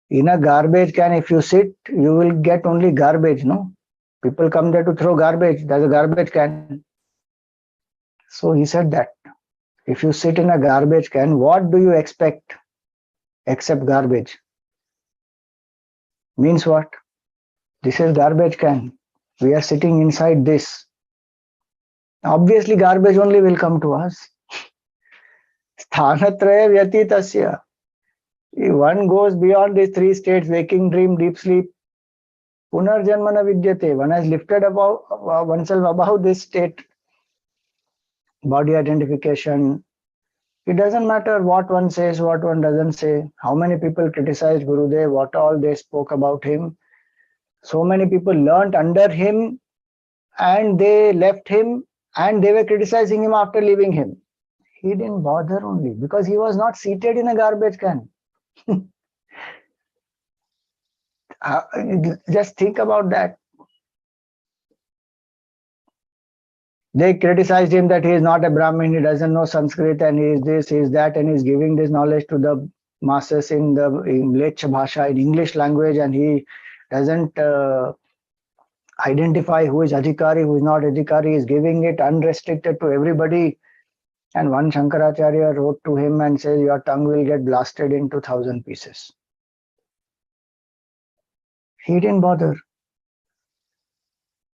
In a garbage can, if you sit, you will get only garbage, no? People come there to throw garbage. There's a garbage can. So he said that if you sit in a garbage can, what do you expect? except garbage. Means what? This is garbage can. We are sitting inside this. Obviously, garbage only will come to us. Sthanatraya vyatitasya. If one goes beyond these three states, waking, dream, deep sleep, punarjanmana vidyate. One has lifted above oneself above this state, body identification. It doesn't matter what one says, what one doesn't say, how many people criticized Gurudev, what all they spoke about him. So many people learnt under him and they left him and they were criticizing him after leaving him. He didn't bother only because he was not seated in a garbage can. Just think about that. They criticized him that he is not a Brahmin, he doesn't know Sanskrit, and he is this, he is that, and he is giving this knowledge to the masses in the Lech Bhasha, in English language, and he doesn't identify who is Adhikari, who is not Adhikari, he is giving it unrestricted to everybody. And one Shankaracharya wrote to him and says, your tongue will get blasted into 1,000 pieces. He didn't bother.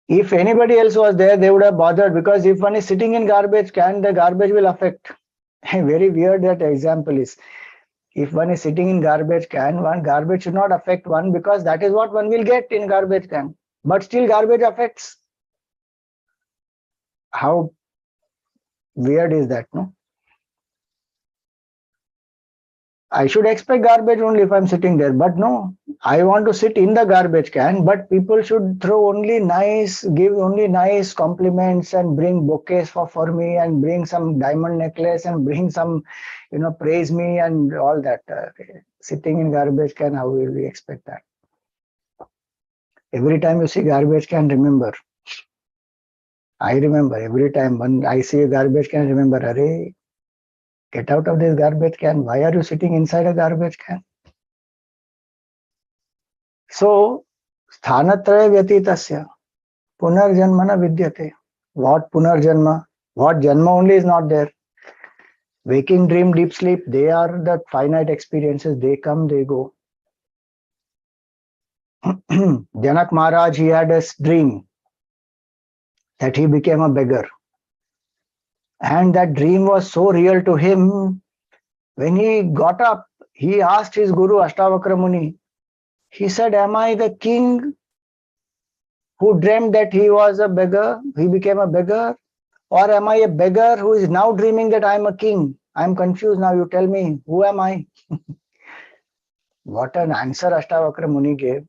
If anybody else was there, they would have bothered, because if one is sitting in garbage can, the garbage will affect. Very weird that example is. If one is sitting in garbage can, one garbage should not affect one, because that is what one will get in garbage can. But still garbage affects. How weird is that, no? I should expect garbage only if I'm sitting there, but no, I want to sit in the garbage can, but people should throw only nice, give only nice compliments and bring bouquets for me and bring some diamond necklace and bring some, praise me and all that. Sitting in garbage can, how will we expect that? Every time you see garbage can, remember. I remember every time when I see a garbage can, remember, Arey, get out of this garbage can. Why are you sitting inside a garbage can? So, sthanatraya vyatitasya punarjanmana vidyate. What punarjanma? What janma only is not there. Waking, dream, deep sleep, they are the finite experiences. They come, they go. Janak Maharaj, he had a dream that he became a beggar. And that dream was so real to him. When he got up, he asked his guru Ashtavakra Muni, he said, am I the king who dreamed that he was a beggar, he became a beggar? Or am I a beggar who is now dreaming that I am a king? I am confused now, you tell me, who am I? What an answer Ashtavakra Muni gave.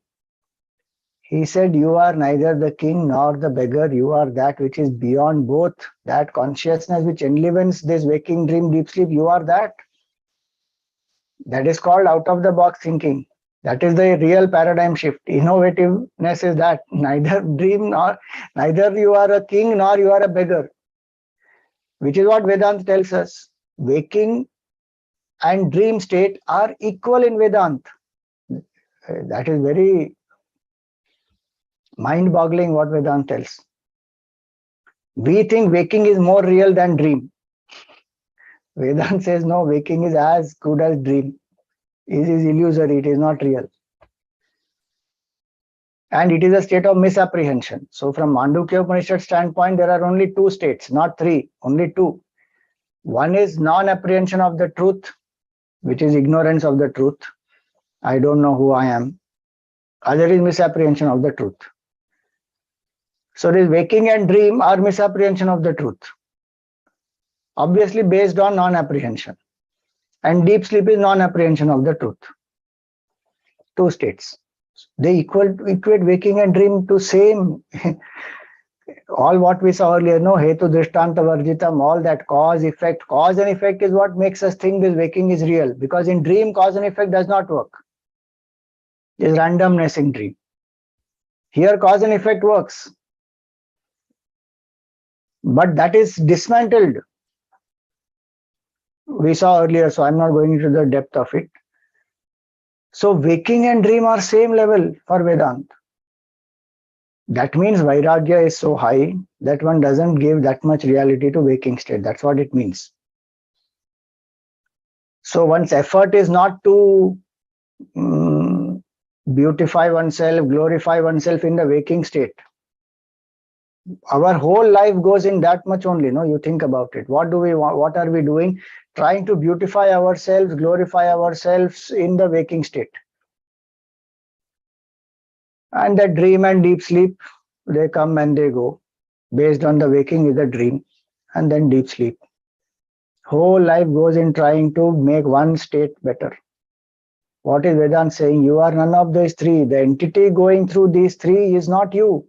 He said, you are neither the king nor the beggar, you are that which is beyond both. That consciousness which enlivens this waking, dream, deep sleep, you are that. That is called out-of-the-box thinking. That is the real paradigm shift. Innovativeness is that. Neither you are a king nor you are a beggar. Which is what Vedanta tells us. Waking and dream state are equal in Vedanta. That is very mind-boggling what Vedanta tells. We think waking is more real than dream. Vedanta says no, waking is as good as dream. It is illusory, it is not real. And it is a state of misapprehension. So from Mandukya Upanishad standpoint, there are only two states, not three, only two. One is non-apprehension of the truth, which is ignorance of the truth. I don't know who I am. Other is misapprehension of the truth. So this waking and dream are misapprehension of the truth. Obviously based on non-apprehension. And deep sleep is non-apprehension of the truth. Two states. They equate waking and dream to same. All what we saw earlier, no, hetu drishtanta varjitam, all that cause, effect. Cause and effect is what makes us think this waking is real. Because in dream, cause and effect does not work. There is randomness in dream. Here, cause and effect works. But that is dismantled. We saw earlier, so I'm not going into the depth of it. So waking and dream are same level for Vedanta. That means Vairagya is so high that one doesn't give that much reality to waking state. That's what it means. So one's effort is not to beautify oneself, glorify oneself in the waking state. Our whole life goes in that much only. No, you think about it. What do we want? What are we doing? Trying to beautify ourselves, glorify ourselves in the waking state. And the dream and deep sleep, they come and they go. Based on the waking is the dream, and then deep sleep. Whole life goes in trying to make one state better. What is Vedanta saying? You are none of these three. The entity going through these three is not you.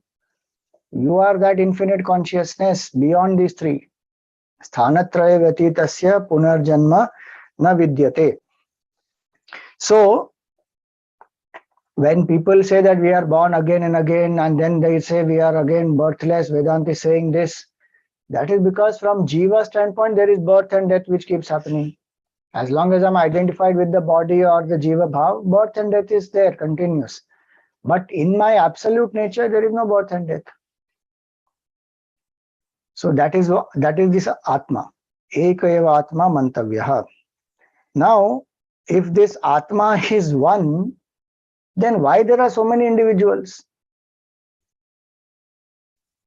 You are that infinite consciousness beyond these three. Sthanatraya vyatitasya punarjanma na vidyate. So, when people say that we are born again and again, and then they say we are again birthless, Vedanta is saying this. That is because from Jiva standpoint, there is birth and death which keeps happening. As long as I'm identified with the body or the Jiva Bhav, birth and death is there, continuous. But in my absolute nature, there is no birth and death. So that is this Atma. Eka eva Atma mantavyaha. Now, if this Atma is one, then why there are so many individuals?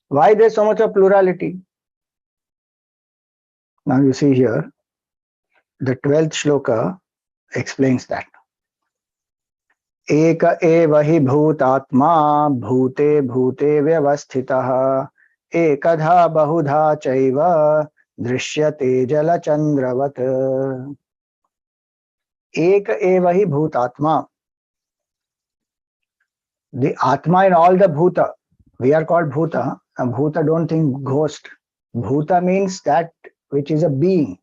Why there is so much of plurality? Now you see here, the 12th shloka explains that. Eka eva hi bhutatma bhute bhute vyavasthitah ekadha bahudha chaiva drishyate jalachandravat. Eka eva hi bhutatma. The Atma in all the Bhuta. We are called Bhuta. And Bhuta, don't think ghost. Bhuta means that which is a being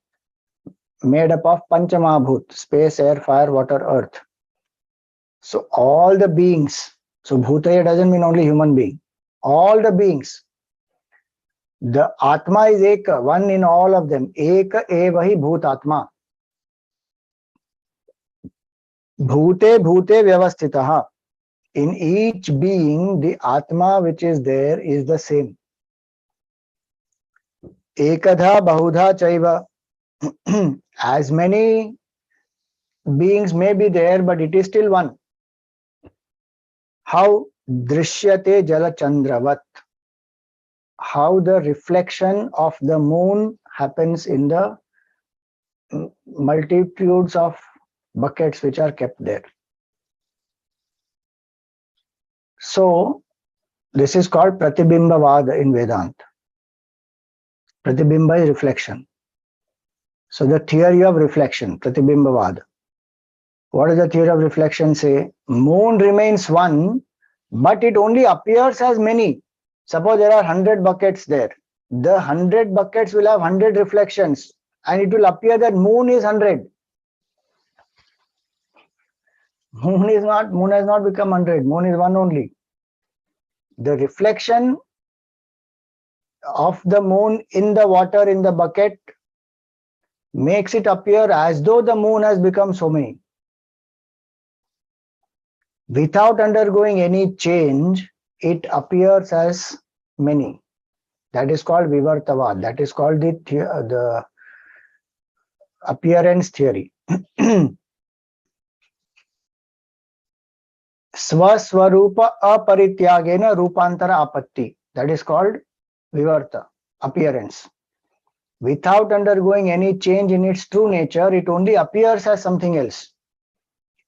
made up of Panchamahabhut, space, air, fire, water, earth. So all the beings. So Bhuta doesn't mean only human being. All the beings. The Atma is Eka, one in all of them. Eka eva hi Bhutatma. Bhute bhute vyavasthitaha. In each being, the Atma which is there is the same. Ekadha bahudha chaiva. As many beings may be there, but it is still one. How? Drishyate jalachandravat. How the reflection of the moon happens in the multitudes of buckets which are kept there. So, this is called Pratibimba Vaada in Vedanta. Pratibimba is reflection. So, the theory of reflection, Pratibimba Vaada. What does the theory of reflection say? Moon remains one, but it only appears as many. Suppose there are 100 buckets there. The 100 buckets will have 100 reflections, and it will appear that moon is 100. Moon has not become 100. Moon is one only. The reflection of the moon in the water in the bucket makes it appear as though the moon has become so many. Without undergoing any change, it appears as many. That is called Vivartavad. That is called the appearance theory. Swaswarupa aparityagena rupantara apatti. That is called Vivarta, appearance. Without undergoing any change in its true nature, it only appears as something else.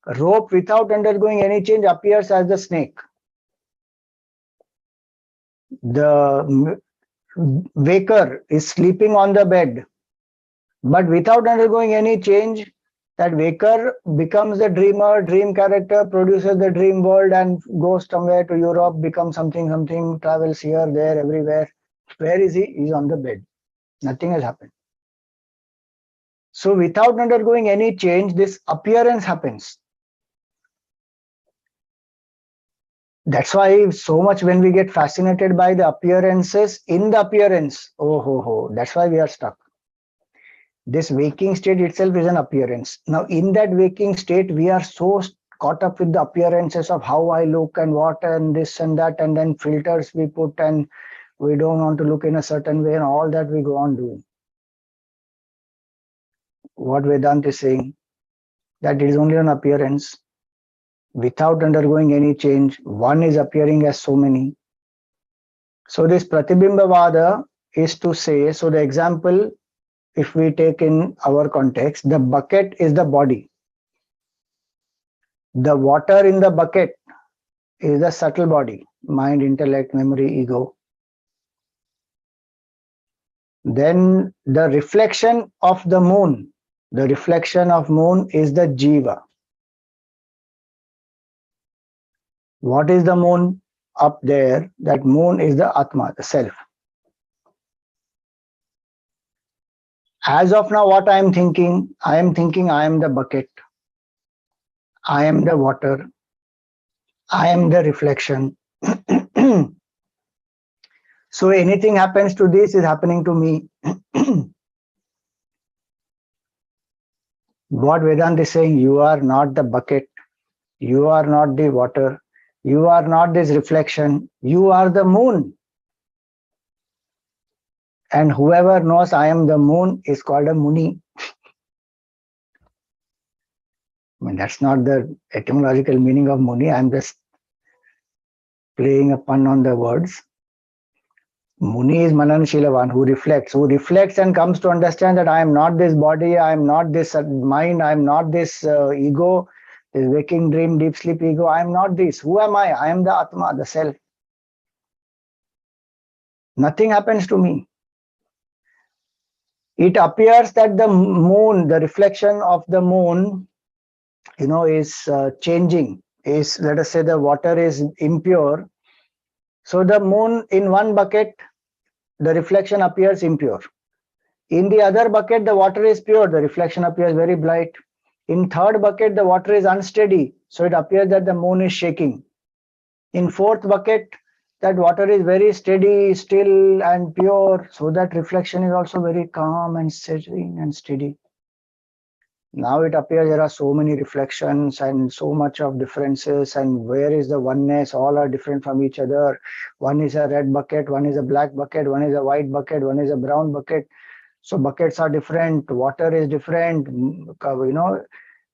A rope without undergoing any change appears as the snake. The waker is sleeping on the bed, but without undergoing any change, that waker becomes the dreamer, dream character, produces the dream world and goes somewhere to Europe, becomes something, travels here, there, everywhere. Where is he? He's on the bed. Nothing has happened. So without undergoing any change, this appearance happens. That's why so much when we get fascinated by the appearances in the appearance, that's why we are stuck. This waking state itself is an appearance. Now in that waking state, we are so caught up with the appearances of how I look and what and this and that, and then filters we put, and we don't want to look in a certain way, and all that we go on doing. What Vedanta is saying, that it is only an appearance. Without undergoing any change, one is appearing as so many. So this Pratibimba Vaada is to say, so the example, if we take in our context, the bucket is the body. The water in the bucket is the subtle body, mind, intellect, memory, ego. Then the reflection of the moon is the jiva. What is the moon up there? That moon is the Atma, the self. As of now, what I am thinking I am the bucket, I am the water, I am the reflection. So anything happens to this is happening to me. What Vedanta is saying, you are not the bucket, you are not the water, you are not this reflection, you are the moon. And whoever knows I am the moon is called a Muni. I mean, that's not the etymological meaning of Muni. I'm just playing a pun on the words. Muni is Mananshila, who reflects and comes to understand that I am not this body, I am not this mind, I am not this ego, this waking dream, deep sleep ego. I am not this. Who am I? I am the Atma, the self. Nothing happens to me. It appears that the moon, the reflection of the moon, is changing. Is, let us say, the water is impure. So the moon in one bucket, the reflection appears impure. In the other bucket, the water is pure. The reflection appears very bright. In third bucket, the water is unsteady. So it appears that the moon is shaking. In fourth bucket, that water is very steady, still and pure. So that reflection is also very calm and serene and steady. Now it appears there are so many reflections and so much of differences, and where is the oneness? All are different from each other. One is a red bucket, one is a black bucket, one is a white bucket, one is a brown bucket. So buckets are different, water is different,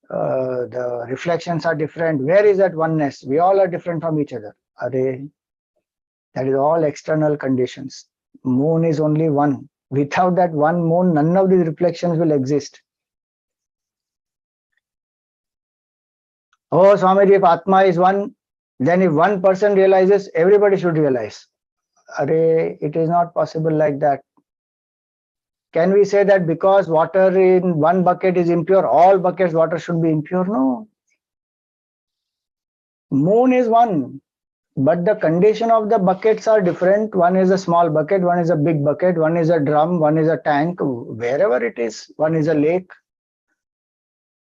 the reflections are different. Where is that oneness? We all are different from each other. That is all external conditions. Moon is only one. Without that one moon, none of these reflections will exist. Oh, Swamiji, if Atma is one, then if one person realizes, everybody should realize. It is not possible like that. Can we say that because water in one bucket is impure, all buckets water should be impure? No. Moon is one, but the condition of the buckets are different. One is a small bucket, one is a big bucket, one is a drum, one is a tank, wherever it is, one is a lake.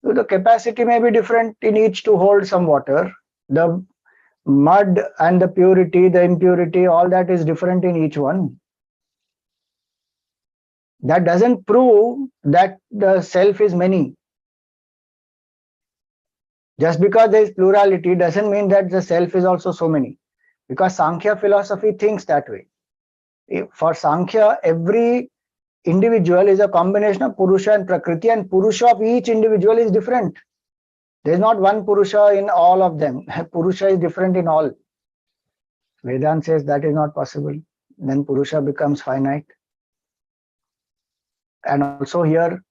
So the capacity may be different in each to hold some water. The mud and the purity, the impurity, all that is different in each one. That doesn't prove that the self is many. Just because there is plurality doesn't mean that the self is also so many. Because Sankhya philosophy thinks that way. For Sankhya, every individual is a combination of Purusha and Prakriti, and Purusha of each individual is different. There is not one Purusha in all of them. Purusha is different in all. Vedanta says that is not possible. Then Purusha becomes finite. And also here,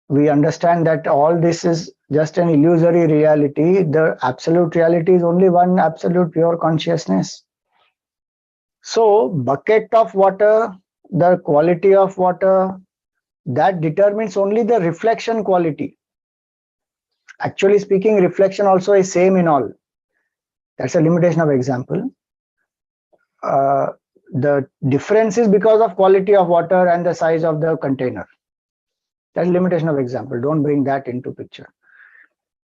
we understand that all this is just an illusory reality. The absolute reality is only one absolute pure consciousness. So, bucket of water, the quality of water, that determines only the reflection quality. Actually speaking, reflection also is same in all. That's a limitation of example. The difference is because of quality of water and the size of the container. That's limitation of example. Don't bring that into picture.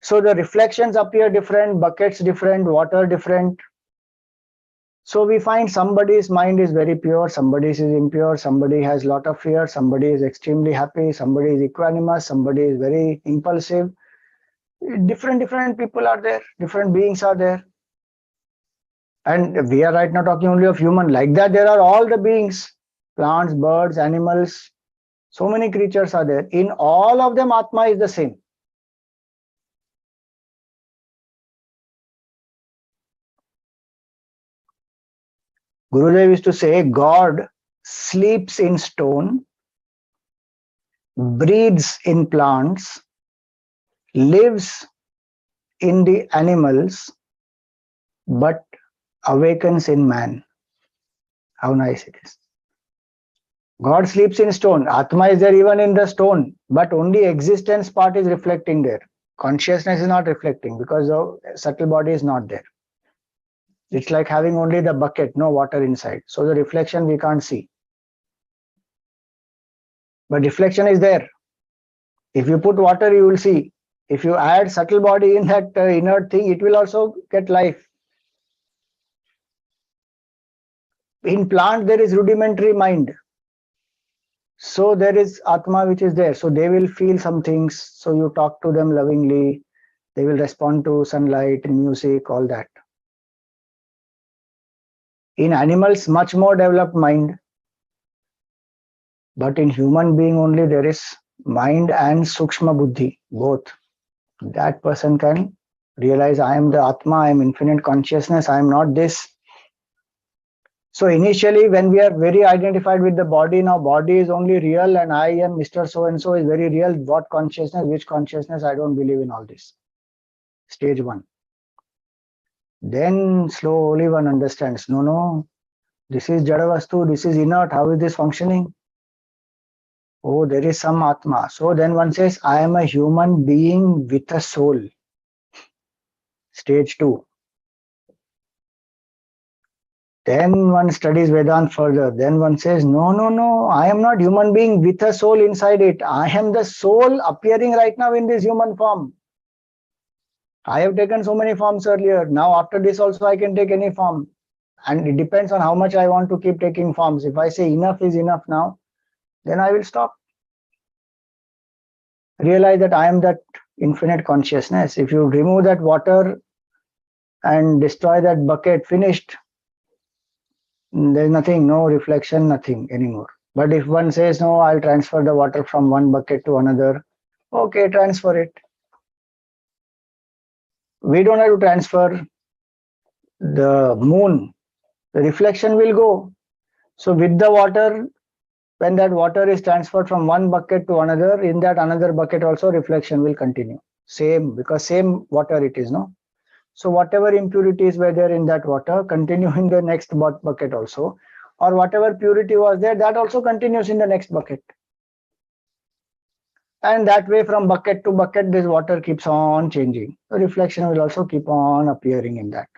So the reflections appear different, buckets different, water different. So we find somebody's mind is very pure, somebody's is impure, somebody has a lot of fear, somebody is extremely happy, somebody is equanimous, somebody is very impulsive. Different people are there, different beings are there. And we are right now talking only of human. Like that, there are all the beings, plants, birds, animals. So many creatures are there. In all of them, Atma is the same. Gurudev used to say, God sleeps in stone, breathes in plants, lives in the animals, but awakens in man. How nice it is. God sleeps in stone. Atma is there even in the stone, but only existence part is reflecting there. Consciousness is not reflecting because the subtle body is not there. It's like having only the bucket, no water inside. So the reflection we can't see. But reflection is there. If you put water, you will see. If you add subtle body in that inert thing, it will also get life. In plant, there is rudimentary mind. So there is Atma which is there. So they will feel some things. So you talk to them lovingly. They will respond to sunlight, music, all that. In animals, much more developed mind. But in human being only there is mind and Sukshma Buddhi, both. That person can realize I am the Atma, I am infinite consciousness, I am not this. So initially when we are very identified with the body, now body is only real and I am Mr. So-and-so is very real. What consciousness, which consciousness, I don't believe in all this. Stage 1. Then slowly one understands, no, this is Jadavastu, this is inert, how is this functioning? Oh, there is some Atma. So then one says, I am a human being with a soul. Stage 2. Then one studies Vedanta further. Then one says, no, I am not human being with a soul inside it. I am the soul appearing right now in this human form. I have taken so many forms earlier. Now after this also I can take any form. And it depends on how much I want to keep taking forms. If I say enough is enough now, then I will stop. Realize that I am that infinite consciousness. If you remove that water and destroy that bucket, finished. There's nothing, no reflection, nothing anymore. But if one says, no, I'll transfer the water from one bucket to another, okay, transfer it. We don't have to transfer the moon. The reflection will go. So with the water, when that water is transferred from one bucket to another, in that another bucket also reflection will continue. Same, because same water it is, no? So whatever impurities were there in that water continue in the next bucket also, or whatever purity was there, that also continues in the next bucket. And that way from bucket to bucket, this water keeps on changing. The reflection will also keep on appearing in that.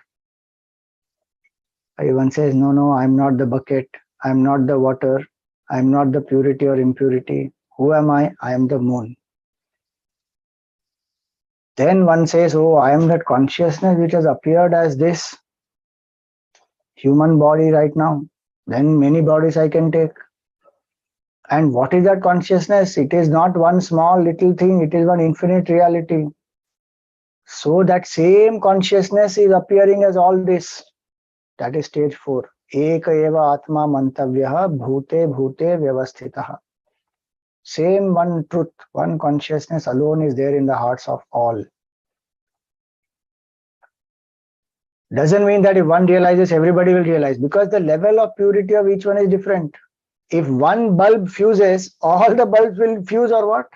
Everyone says, no, I'm not the bucket, I'm not the water, I'm not the purity or impurity. Who am I? I am the moon. Then one says, oh, I am that consciousness which has appeared as this human body right now. Then many bodies I can take. And what is that consciousness? It is not one small little thing, it is one infinite reality. So that same consciousness is appearing as all this. That is stage 4. Eka eva atma mantavyaha bhute bhute vyavasthitaha. Same one truth, one consciousness alone is there in the hearts of all. Doesn't mean that if one realizes, everybody will realize, because the level of purity of each one is different. If one bulb fuses, all the bulbs will fuse or what?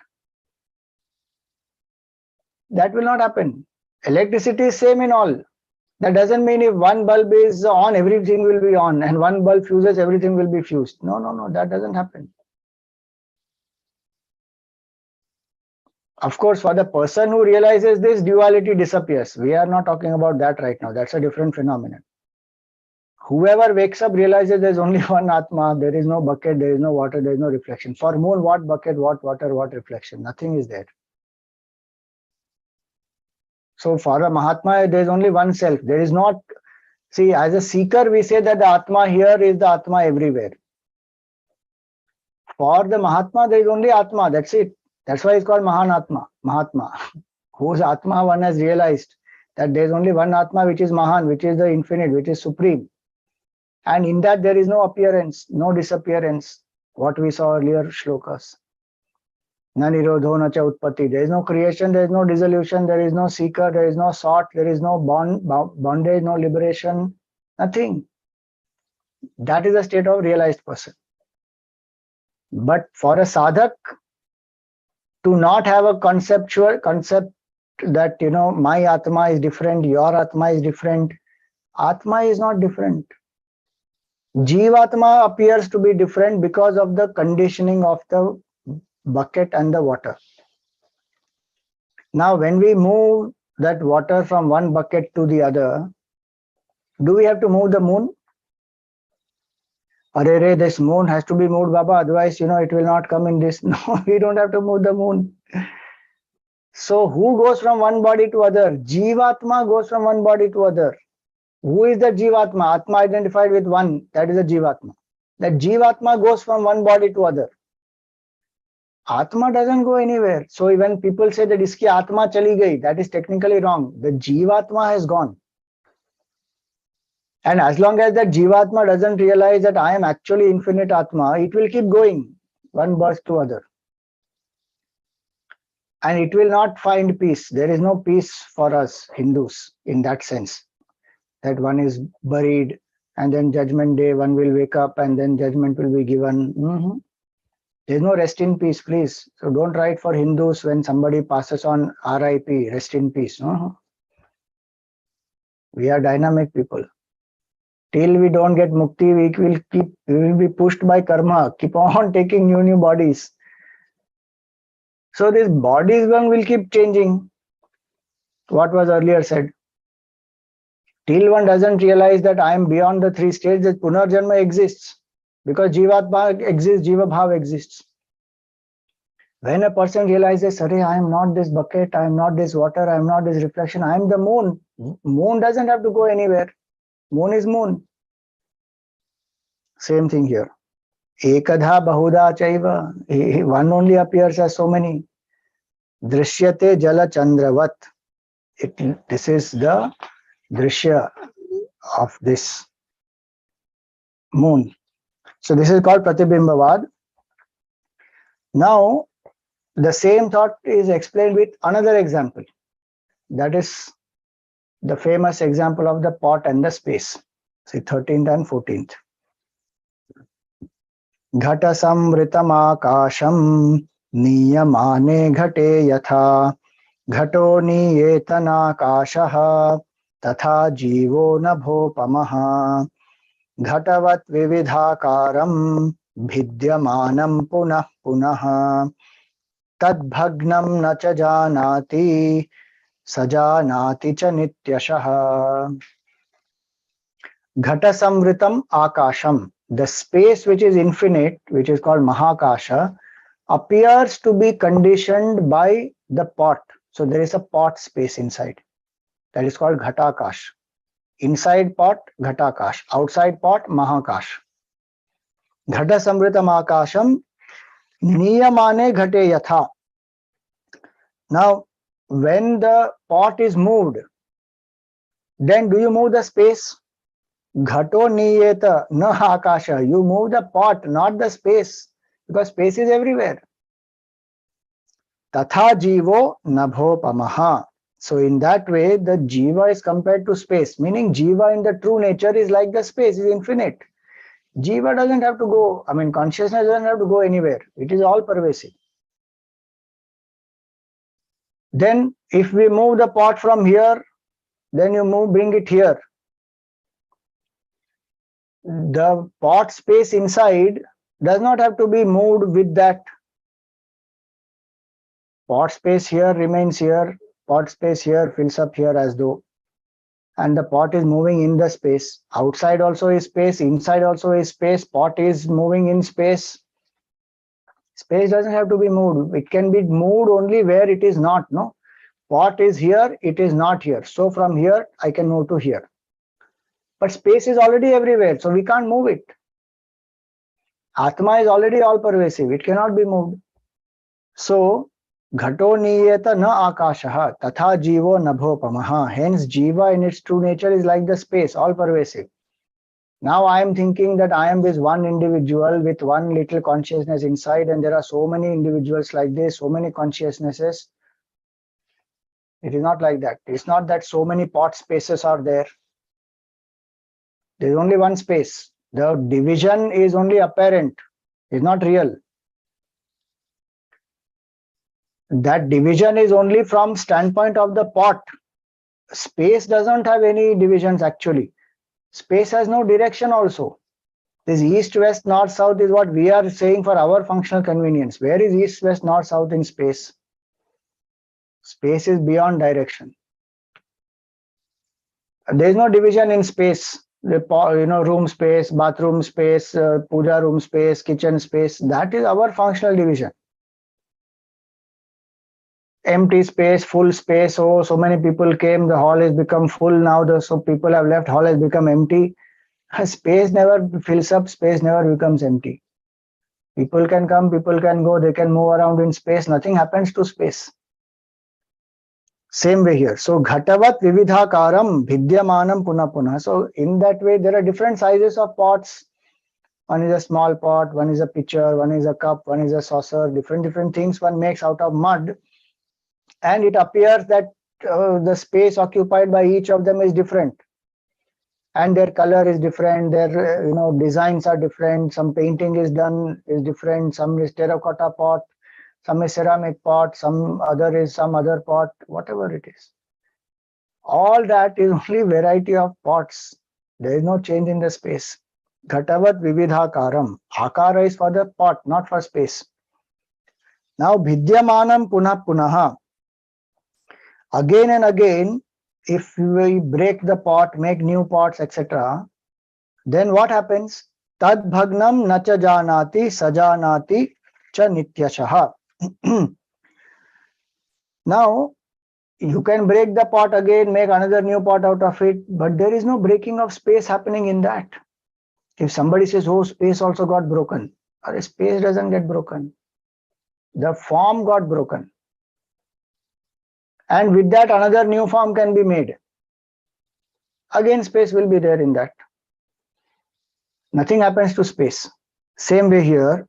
That will not happen. Electricity is same in all. That doesn't mean if one bulb is on, everything will be on, and one bulb fuses, everything will be fused. No, that doesn't happen. Of course, for the person who realizes this, duality disappears. We are not talking about that right now. That's a different phenomenon. Whoever wakes up realizes there's only one Atma, there is no bucket, there is no water, there is no reflection. For moon, what bucket, what water, what reflection? Nothing is there. So for a Mahatma, there is only one self. There is not, see, as a seeker, we say that the Atma here is the Atma everywhere. For the Mahatma, there is only Atma, that's it. That's why it's called Mahatma. Whose Atma one has realized that there is only one Atma which is Mahan, which is the infinite, which is supreme. And in that there is no appearance, no disappearance. What we saw earlier shlokas. Na nirodho na cha utpatti. There is no creation, there is no dissolution, there is no seeker, there is no sought, there is no bondage, no liberation, nothing. That is the state of realized person. But for a sadhak to not have a concept that my atma is different, your atma is different. Atma is not different. Jivatma appears to be different because of the conditioning of the bucket and the water. Now, when we move that water from one bucket to the other, do we have to move the moon? Arere, this moon has to be moved, Baba, otherwise, it will not come in this. No, we don't have to move the moon. So, who goes from one body to other? Jivatma goes from one body to other. Who is the Jivatma? Atma identified with one, that is a Jivatma. That Jivatma goes from one body to other. Atma doesn't go anywhere. So when people say that iski Atma chali gayi, that is technically wrong. The Jivatma has gone. And as long as that Jivatma doesn't realize that I am actually infinite Atma, it will keep going, one burst to other. And it will not find peace. There is no peace for us Hindus in that sense. That one is buried and then judgment day one will wake up and then judgment will be given. There is no rest in peace, please. So don't write for Hindus when somebody passes on RIP, rest in peace. We are dynamic people. Till we don't get mukti, we will be pushed by karma, keep on taking new bodies. So this bodies one will keep changing. What was earlier said. Till one doesn't realize that I am beyond the three states, that Punarjanma exists. Because Jivatma exists, Jiva Bhav exists. When a person realizes, sorry, I am not this bucket, I am not this water, I am not this reflection, I am the moon. Moon doesn't have to go anywhere. Moon is moon. Same thing here. Ekadha Bahuda Chaiva. One only appears as so many. Drishyate Jala Chandravat. This is the Drishya of this moon. So this is called Pratibimba Vaada. Now, the same thought is explained with another example. That is the famous example of the pot and the space. See 13th and 14th. Ghata samritam akasham niyamane ghate yatha ghato niyetana akashaha tatha jivo nabhopamaha घटवत् विविधाकारं भिद्यमानं पुनः पुनः तद्भग्नं न च जानाति सजानाति च नित्यशः. घटसंवृतं आकाशम, the space which is infinite, which is called Mahakasha, appears to be conditioned by the pot. So there is a pot space inside. That is called Ghatakash. Inside pot, Ghatakash. Outside pot, Mahakash. Ghata samritam akasham niyamane ghate yatha. Now, when the pot is moved, then do you move the space? Ghato niyeta na akasha. You move the pot, not the space, because space is everywhere. Tatha jivo nabhopamaha. So in that way, the jiva is compared to space, meaning jiva in the true nature is like the space, is infinite. Jiva doesn't have to go, consciousness doesn't have to go anywhere. It is all pervasive. Then if we move the pot from here, then you bring it here. The pot space inside does not have to be moved with that. Pot space here remains here. Pot space here fills up here as though, and the pot is moving in the space. Outside also is space, inside also is space. Pot is moving in space. Space doesn't have to be moved. It can be moved only where it is not. No, pot is here, it is not here. So from here I can move to here. But space is already everywhere, so we can't move it. Atma is already all pervasive. It cannot be moved. So Ghato niyeta na akashaha tatha jivo nabhopamaha. Hence, jiva in its true nature is like the space, all pervasive. Now I am thinking that I am this one individual with one little consciousness inside, and there are so many individuals like this, so many consciousnesses. It is not like that. It's not that so many pot spaces are there. There is only one space. The division is only apparent, it's not real. That division is only from standpoint of the pot. Space doesn't have any divisions actually. Space has no direction also. This east, west, north, south is what we are saying for our functional convenience. Where is east, west, north, south in space? Space is beyond direction. There is no division in space. Room space, bathroom space, puja room space, kitchen space. That is our functional division. Empty space, full space. Oh, so many people came. The hall has become full now. So people have left. Hall has become empty. Space never fills up. Space never becomes empty. People can come. People can go. They can move around in space. Nothing happens to space. Same way here. So ghatavat vividhakaram vidyamanam puna puna. So in that way, there are different sizes of pots. One is a small pot, one is a pitcher, one is a cup, one is a saucer. Different things one makes out of mud. And it appears that the space occupied by each of them is different. And their color is different. Their designs are different. Some painting is done is different. Some is terracotta pot. Some is ceramic pot, some other is some other pot, whatever it is. All that is only variety of pots. There is no change in the space. Ghatavat vividhakaram. Akara is for the pot, not for space. Now vidyamanam punah punaha. Again and again, if we break the pot, make new pots, etc., then what happens? Tad bhagnam nacha janati sajanati cha nityashaha. Now, you can break the pot again, make another new pot out of it, but there is no breaking of space happening in that. If somebody says, oh, space also got broken, or space doesn't get broken. The form got broken. And with that, another new form can be made. Again, space will be there in that. Nothing happens to space. Same way here.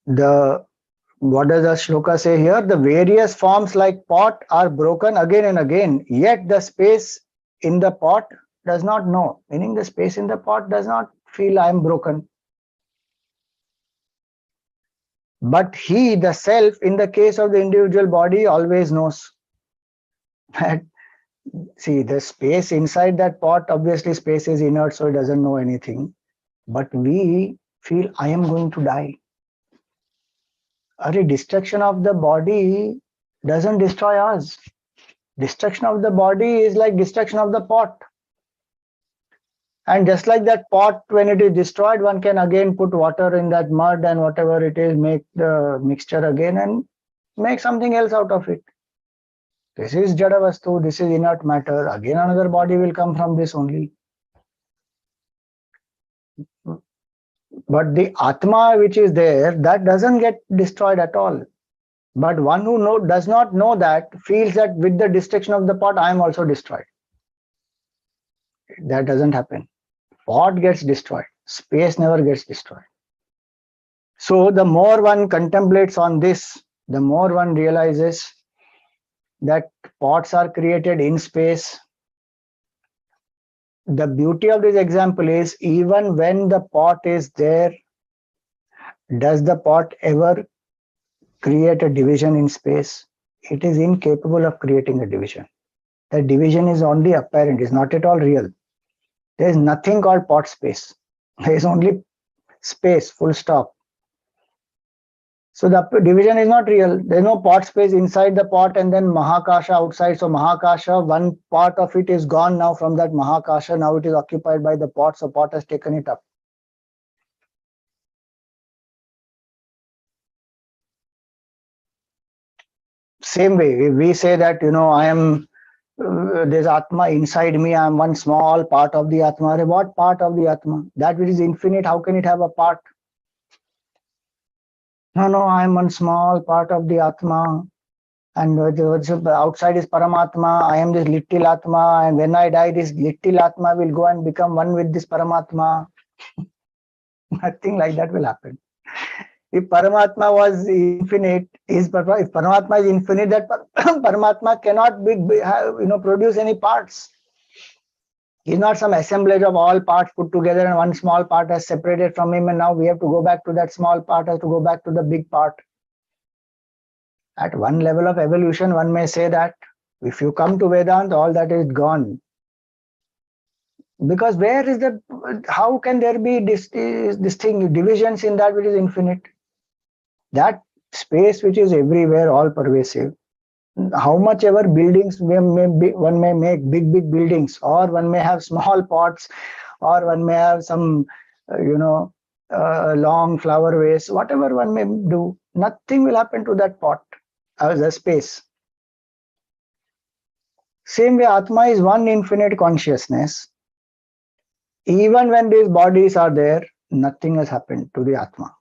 What does the shloka say here? The various forms like pot are broken again and again, yet the space in the pot does not know. Meaning the space in the pot does not feel I am broken. But he, the self, in the case of the individual body, always knows. See, the space inside that pot, obviously space is inert, so it doesn't know anything. But we feel I am going to die. Destruction of the body doesn't destroy us. Destruction of the body is like destruction of the pot. And just like that pot, when it is destroyed, one can again put water in that mud and whatever it is, make the mixture again and make something else out of it. This is Jada Vastu, this is inert matter. Again another body will come from this only. But the Atma which is there, that doesn't get destroyed at all. But one who does not know that, feels that with the destruction of the pot, I am also destroyed. That doesn't happen. Pot gets destroyed. Space never gets destroyed. So the more one contemplates on this, the more one realizes that pots are created in space. The beauty of this example is, even when the pot is there, does the pot ever create a division in space? It is incapable of creating a division. The division is only apparent, it's not at all real. There is nothing called pot space. There is only space, full stop. So the division is not real. There is no pot space inside the pot and then Mahakasha outside. So Mahakasha, one part of it is gone now from that Mahakasha. Now it is occupied by the pot. So pot has taken it up. Same way, we say that, I am, there's Atma inside me. I am one small part of the Atma. What part of the Atma? That which is infinite, how can it have a part? No, I am one small part of the Atma, and outside is Paramatma. I am this little Atma, and when I die, this little Atma will go and become one with this Paramatma. Nothing like that will happen. If Paramatma was infinite, if Paramatma is infinite, that Paramatma cannot produce any parts. He's not some assemblage of all parts put together and one small part has separated from him and now we have to go back to that small part, has to go back to the big part. At one level of evolution, one may say that if you come to Vedanta, all that is gone. Because where is the, how can there be this thing, divisions in that which is infinite? That space which is everywhere, all pervasive. How much ever buildings one may make, big buildings, or one may have small pots, or one may have some, long flower vase, whatever one may do, nothing will happen to that pot as a space. Same way, Atma is one infinite consciousness. Even when these bodies are there, nothing has happened to the Atma.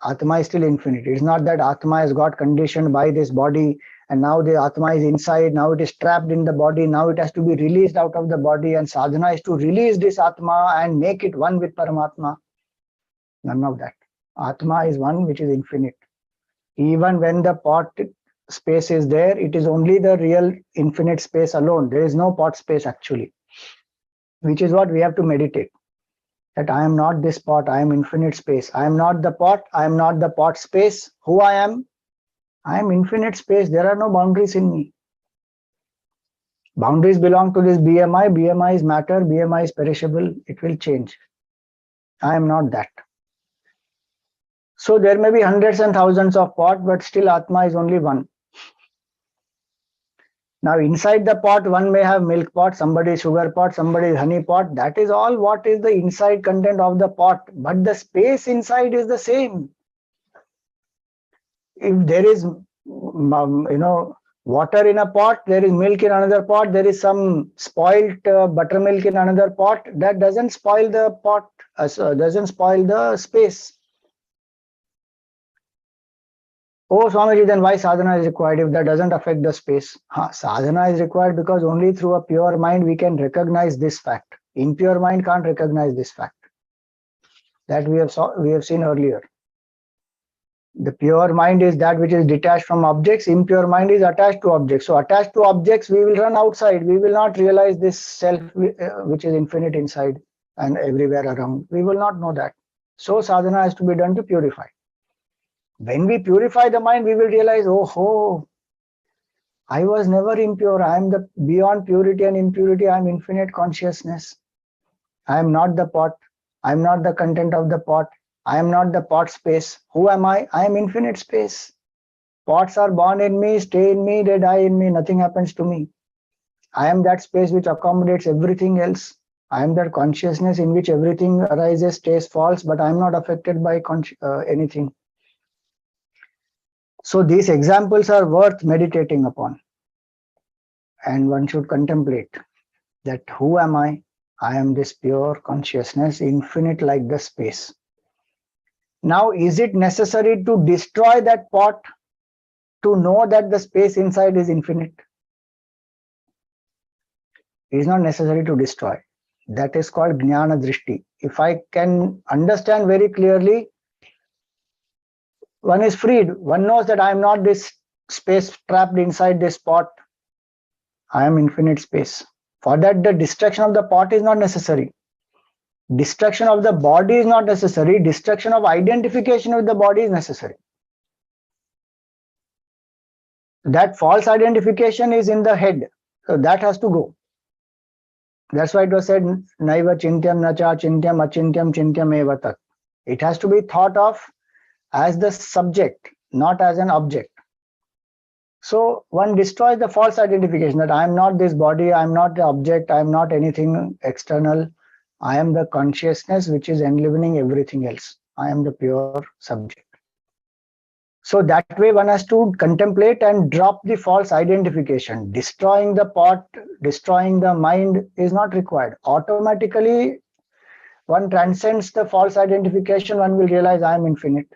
Atma is still infinite. It's not that Atma has got conditioned by this body and now the Atma is inside, now it is trapped in the body, now it has to be released out of the body, and sadhana is to release this Atma and make it one with Paramatma. None of that. Atma is one which is infinite. Even when the pot space is there, it is only the real infinite space alone. There is no pot space actually, which is what we have to meditate. That I am not this pot, I am infinite space. I am not the pot, I am not the pot space. Who I am infinite space. There are no boundaries in me. Boundaries belong to this BMI. BMI is matter, BMI is perishable, it will change. I am not that. So there may be hundreds and thousands of pots, but still Atma is only one. Now inside the pot, one may have milk pot, somebody sugar pot, somebody honey pot. That is all what is the inside content of the pot. But the space inside is the same. If there is, water in a pot, there is milk in another pot, there is some spoiled buttermilk in another pot, that doesn't spoil the pot, doesn't spoil the space. Oh, Swamiji, then why sadhana is required if that doesn't affect the space? Sadhana is required because only through a pure mind we can recognize this fact. Impure mind can't recognize this fact. That we have seen earlier. The pure mind is that which is detached from objects. Impure mind is attached to objects. So attached to objects, we will run outside. We will not realize this self which is infinite inside and everywhere around. We will not know that. So sadhana has to be done to purify. When we purify the mind, we will realize, oh, I was never impure. I am the beyond purity and impurity. I am infinite consciousness. I am not the pot. I am not the content of the pot. I am not the pot space. Who am I? I am infinite space. Pots are born in me, stay in me, they die in me. Nothing happens to me. I am that space which accommodates everything else. I am that consciousness in which everything arises, stays, falls, but I am not affected by anything. So these examples are worth meditating upon. And one should contemplate that who am I? I am this pure consciousness, infinite like the space. Now, is it necessary to destroy that pot to know that the space inside is infinite? It is not necessary to destroy. That is called Jnana Drishti. If I can understand very clearly, one is freed. One knows that I am not this space trapped inside this pot. I am infinite space. For that, the destruction of the pot is not necessary. Destruction of the body is not necessary. Destruction of identification with the body is necessary. That false identification is in the head. So that has to go. That's why it was said, Naiva Chintyam Nacha Chintyam Achintyam Chintyam Eva Tat. It has to be thought of as the subject, not as an object. So one destroys the false identification that I am not this body, I am not the object, I am not anything external. I am the consciousness which is enlivening everything else. I am the pure subject. So that way one has to contemplate and drop the false identification. Destroying the pot, destroying the mind is not required. Automatically, one transcends the false identification, one will realize I am infinite.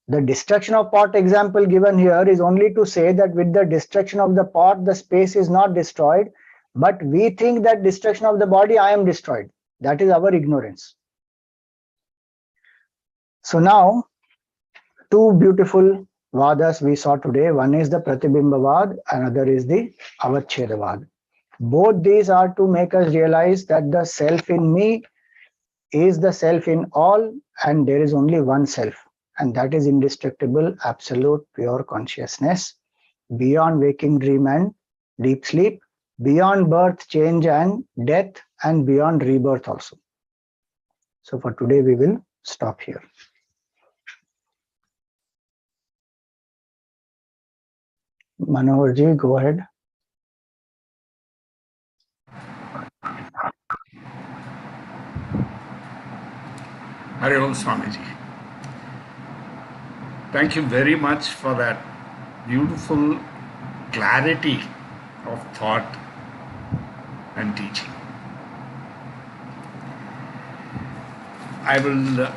The destruction of pot example given here is only to say that with the destruction of the pot, the space is not destroyed, but we think that destruction of the body, I am destroyed. That is our ignorance. So now, two beautiful Vadas we saw today. One is the Pratibimba Vaada, another is the Avaccheda Vaada. Both these are to make us realize that the self in me is the self in all, and there is only one self, and that is indestructible, absolute, pure consciousness, beyond waking dream and deep sleep, beyond birth, change and death, and beyond rebirth also. So for today, we will stop here. Manohar ji, go ahead. Hari Om Swamiji. Thank you very much for that beautiful clarity of thought and teaching. I will,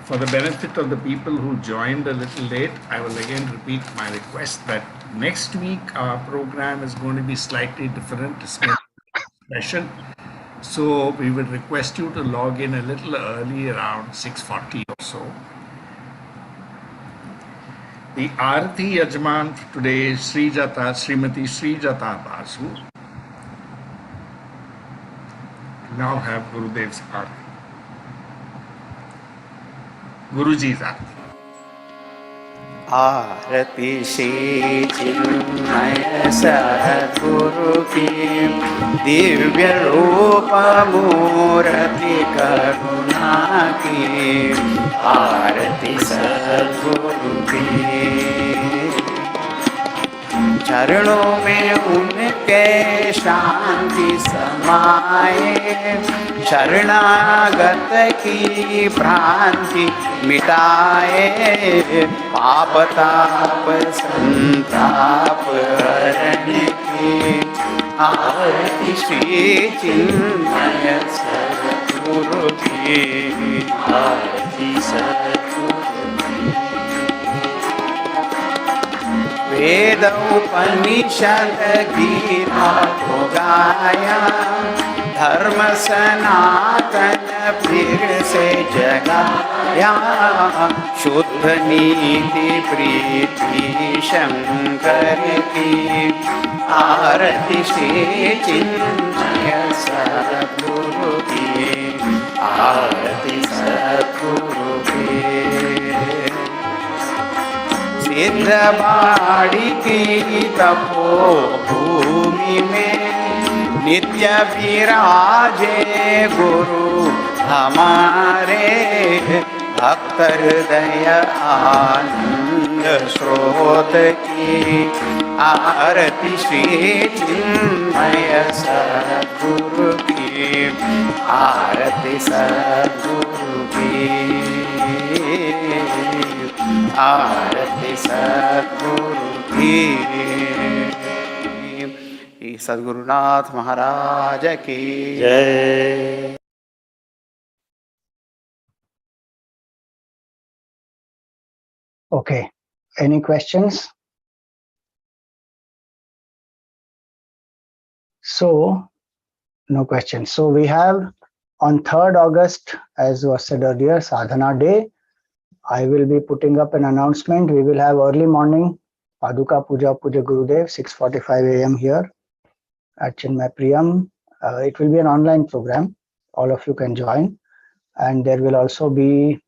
for the benefit of the people who joined a little late, I will again repeat my request that next week our program is going to be slightly different. It's going to be special. So we would request you to log in a little early, around 6:40 or so. The Arati Yajman today is Srimati Srijata Basu. Now have Gurudev's Arati. Guruji's Arati. आरती श्री चिन्मय सद्गुरु की दिव्य रूप मूर्ति करुणा की आरती सद्गुरु की चरणों में उनके शांति समाए शरणागत की भ्रांति मिटाए पाप ताप संताप हरने की आरती श्री चिन्मय सद्गुरु की आरती सद्गुरु वेद उपनिषद गीता को गाया धर्म सनातन फिर से जगाया शुद्ध नीति प्रीति शंकर की आरती श्री चिन्मय सद्गुरु की आरती सद्गुरु की सिद्धबाड़ी की तपो भूमि में नित्य विराजे गुरु हमारे भक्त हृदय आनंद स्रोत की आरती श्री चिन्मय सद्गुरु की आरती सद्गुरु की आरती सद्गुरु की सद्गुरुनाथ महाराज की जय। Okay, any questions? So, no questions. So we have on 3rd August, as was said earlier, Sadhana Day. I will be putting up an announcement. We will have early morning Paduka Puja Puja Gurudev, 6:45 a.m. here at Chinmay Priyam. It will be an online program. All of you can join. And there will also be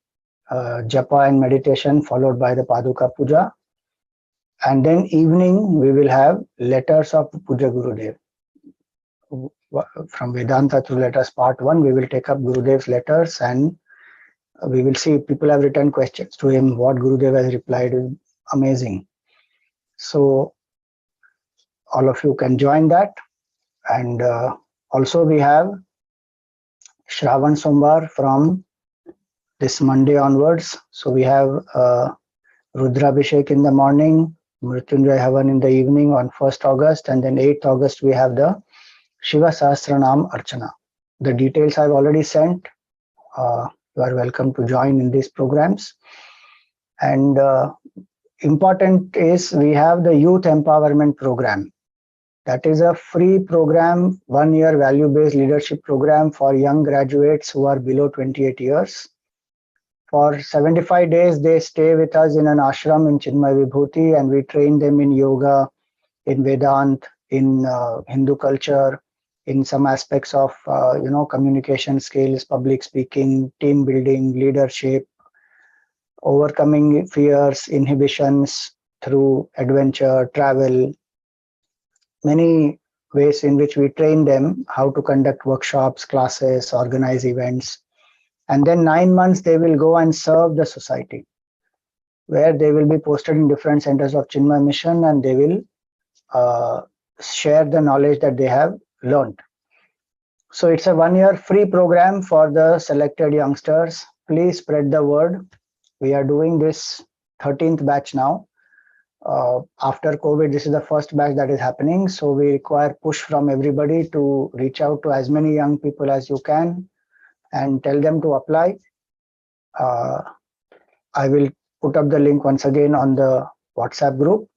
japa and meditation followed by the Paduka Puja. And then evening, we will have letters of Puja Gurudev. From Vedanta through letters part 1, we will take up Gurudev's letters and we will see if people have written questions to him. What Gurudev has replied is amazing. So all of you can join that. And also we have Shravan Sombar from this Monday onwards. So we have Rudrabhishek in the morning, Mrityunjay Havan in the evening on 1st August, and then 8th August we have the Shiva Sahasranam Archana. The details I've already sent. You are welcome to join in these programs. And important is we have the Youth Empowerment Program. That is a free program, 1-year value-based leadership program for young graduates who are below 28 years. For 75 days, they stay with us in an ashram in Chinmay Vibhuti, and we train them in yoga, in Vedanta, in Hindu culture, in some aspects of communication skills, public speaking, team building, leadership, overcoming fears, inhibitions through adventure, travel, many ways in which we train them how to conduct workshops, classes, organize events. And then 9 months they will go and serve the society, where they will be posted in different centers of Chinmay mission, and they will share the knowledge that they have learned. So it's a 1-year free program for the selected youngsters. Please spread the word. We are doing this 13th batch now. After COVID, this is the first batch that is happening. So we require push from everybody to reach out to as many young people as you can and tell them to apply. I will put up the link once again on the WhatsApp group.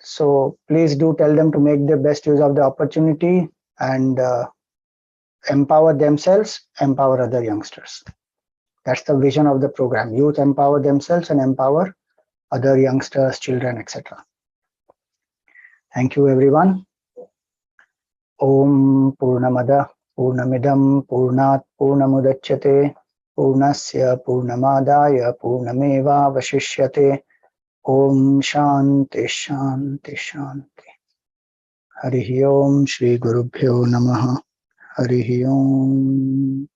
So please do tell them to make the best use of the opportunity and empower themselves, empower other youngsters. That's the vision of the program. Youth empower themselves and empower other youngsters, children, etc. Thank you, everyone. Om Purnamada Purnamidam Purnat Purnamudachyate Purnasya Purnamadaya Purnameva Vashishyate. Om Shanti Shanti Shanti. Harihi Om Shri Gurubhyo Namaha. Harihi Om.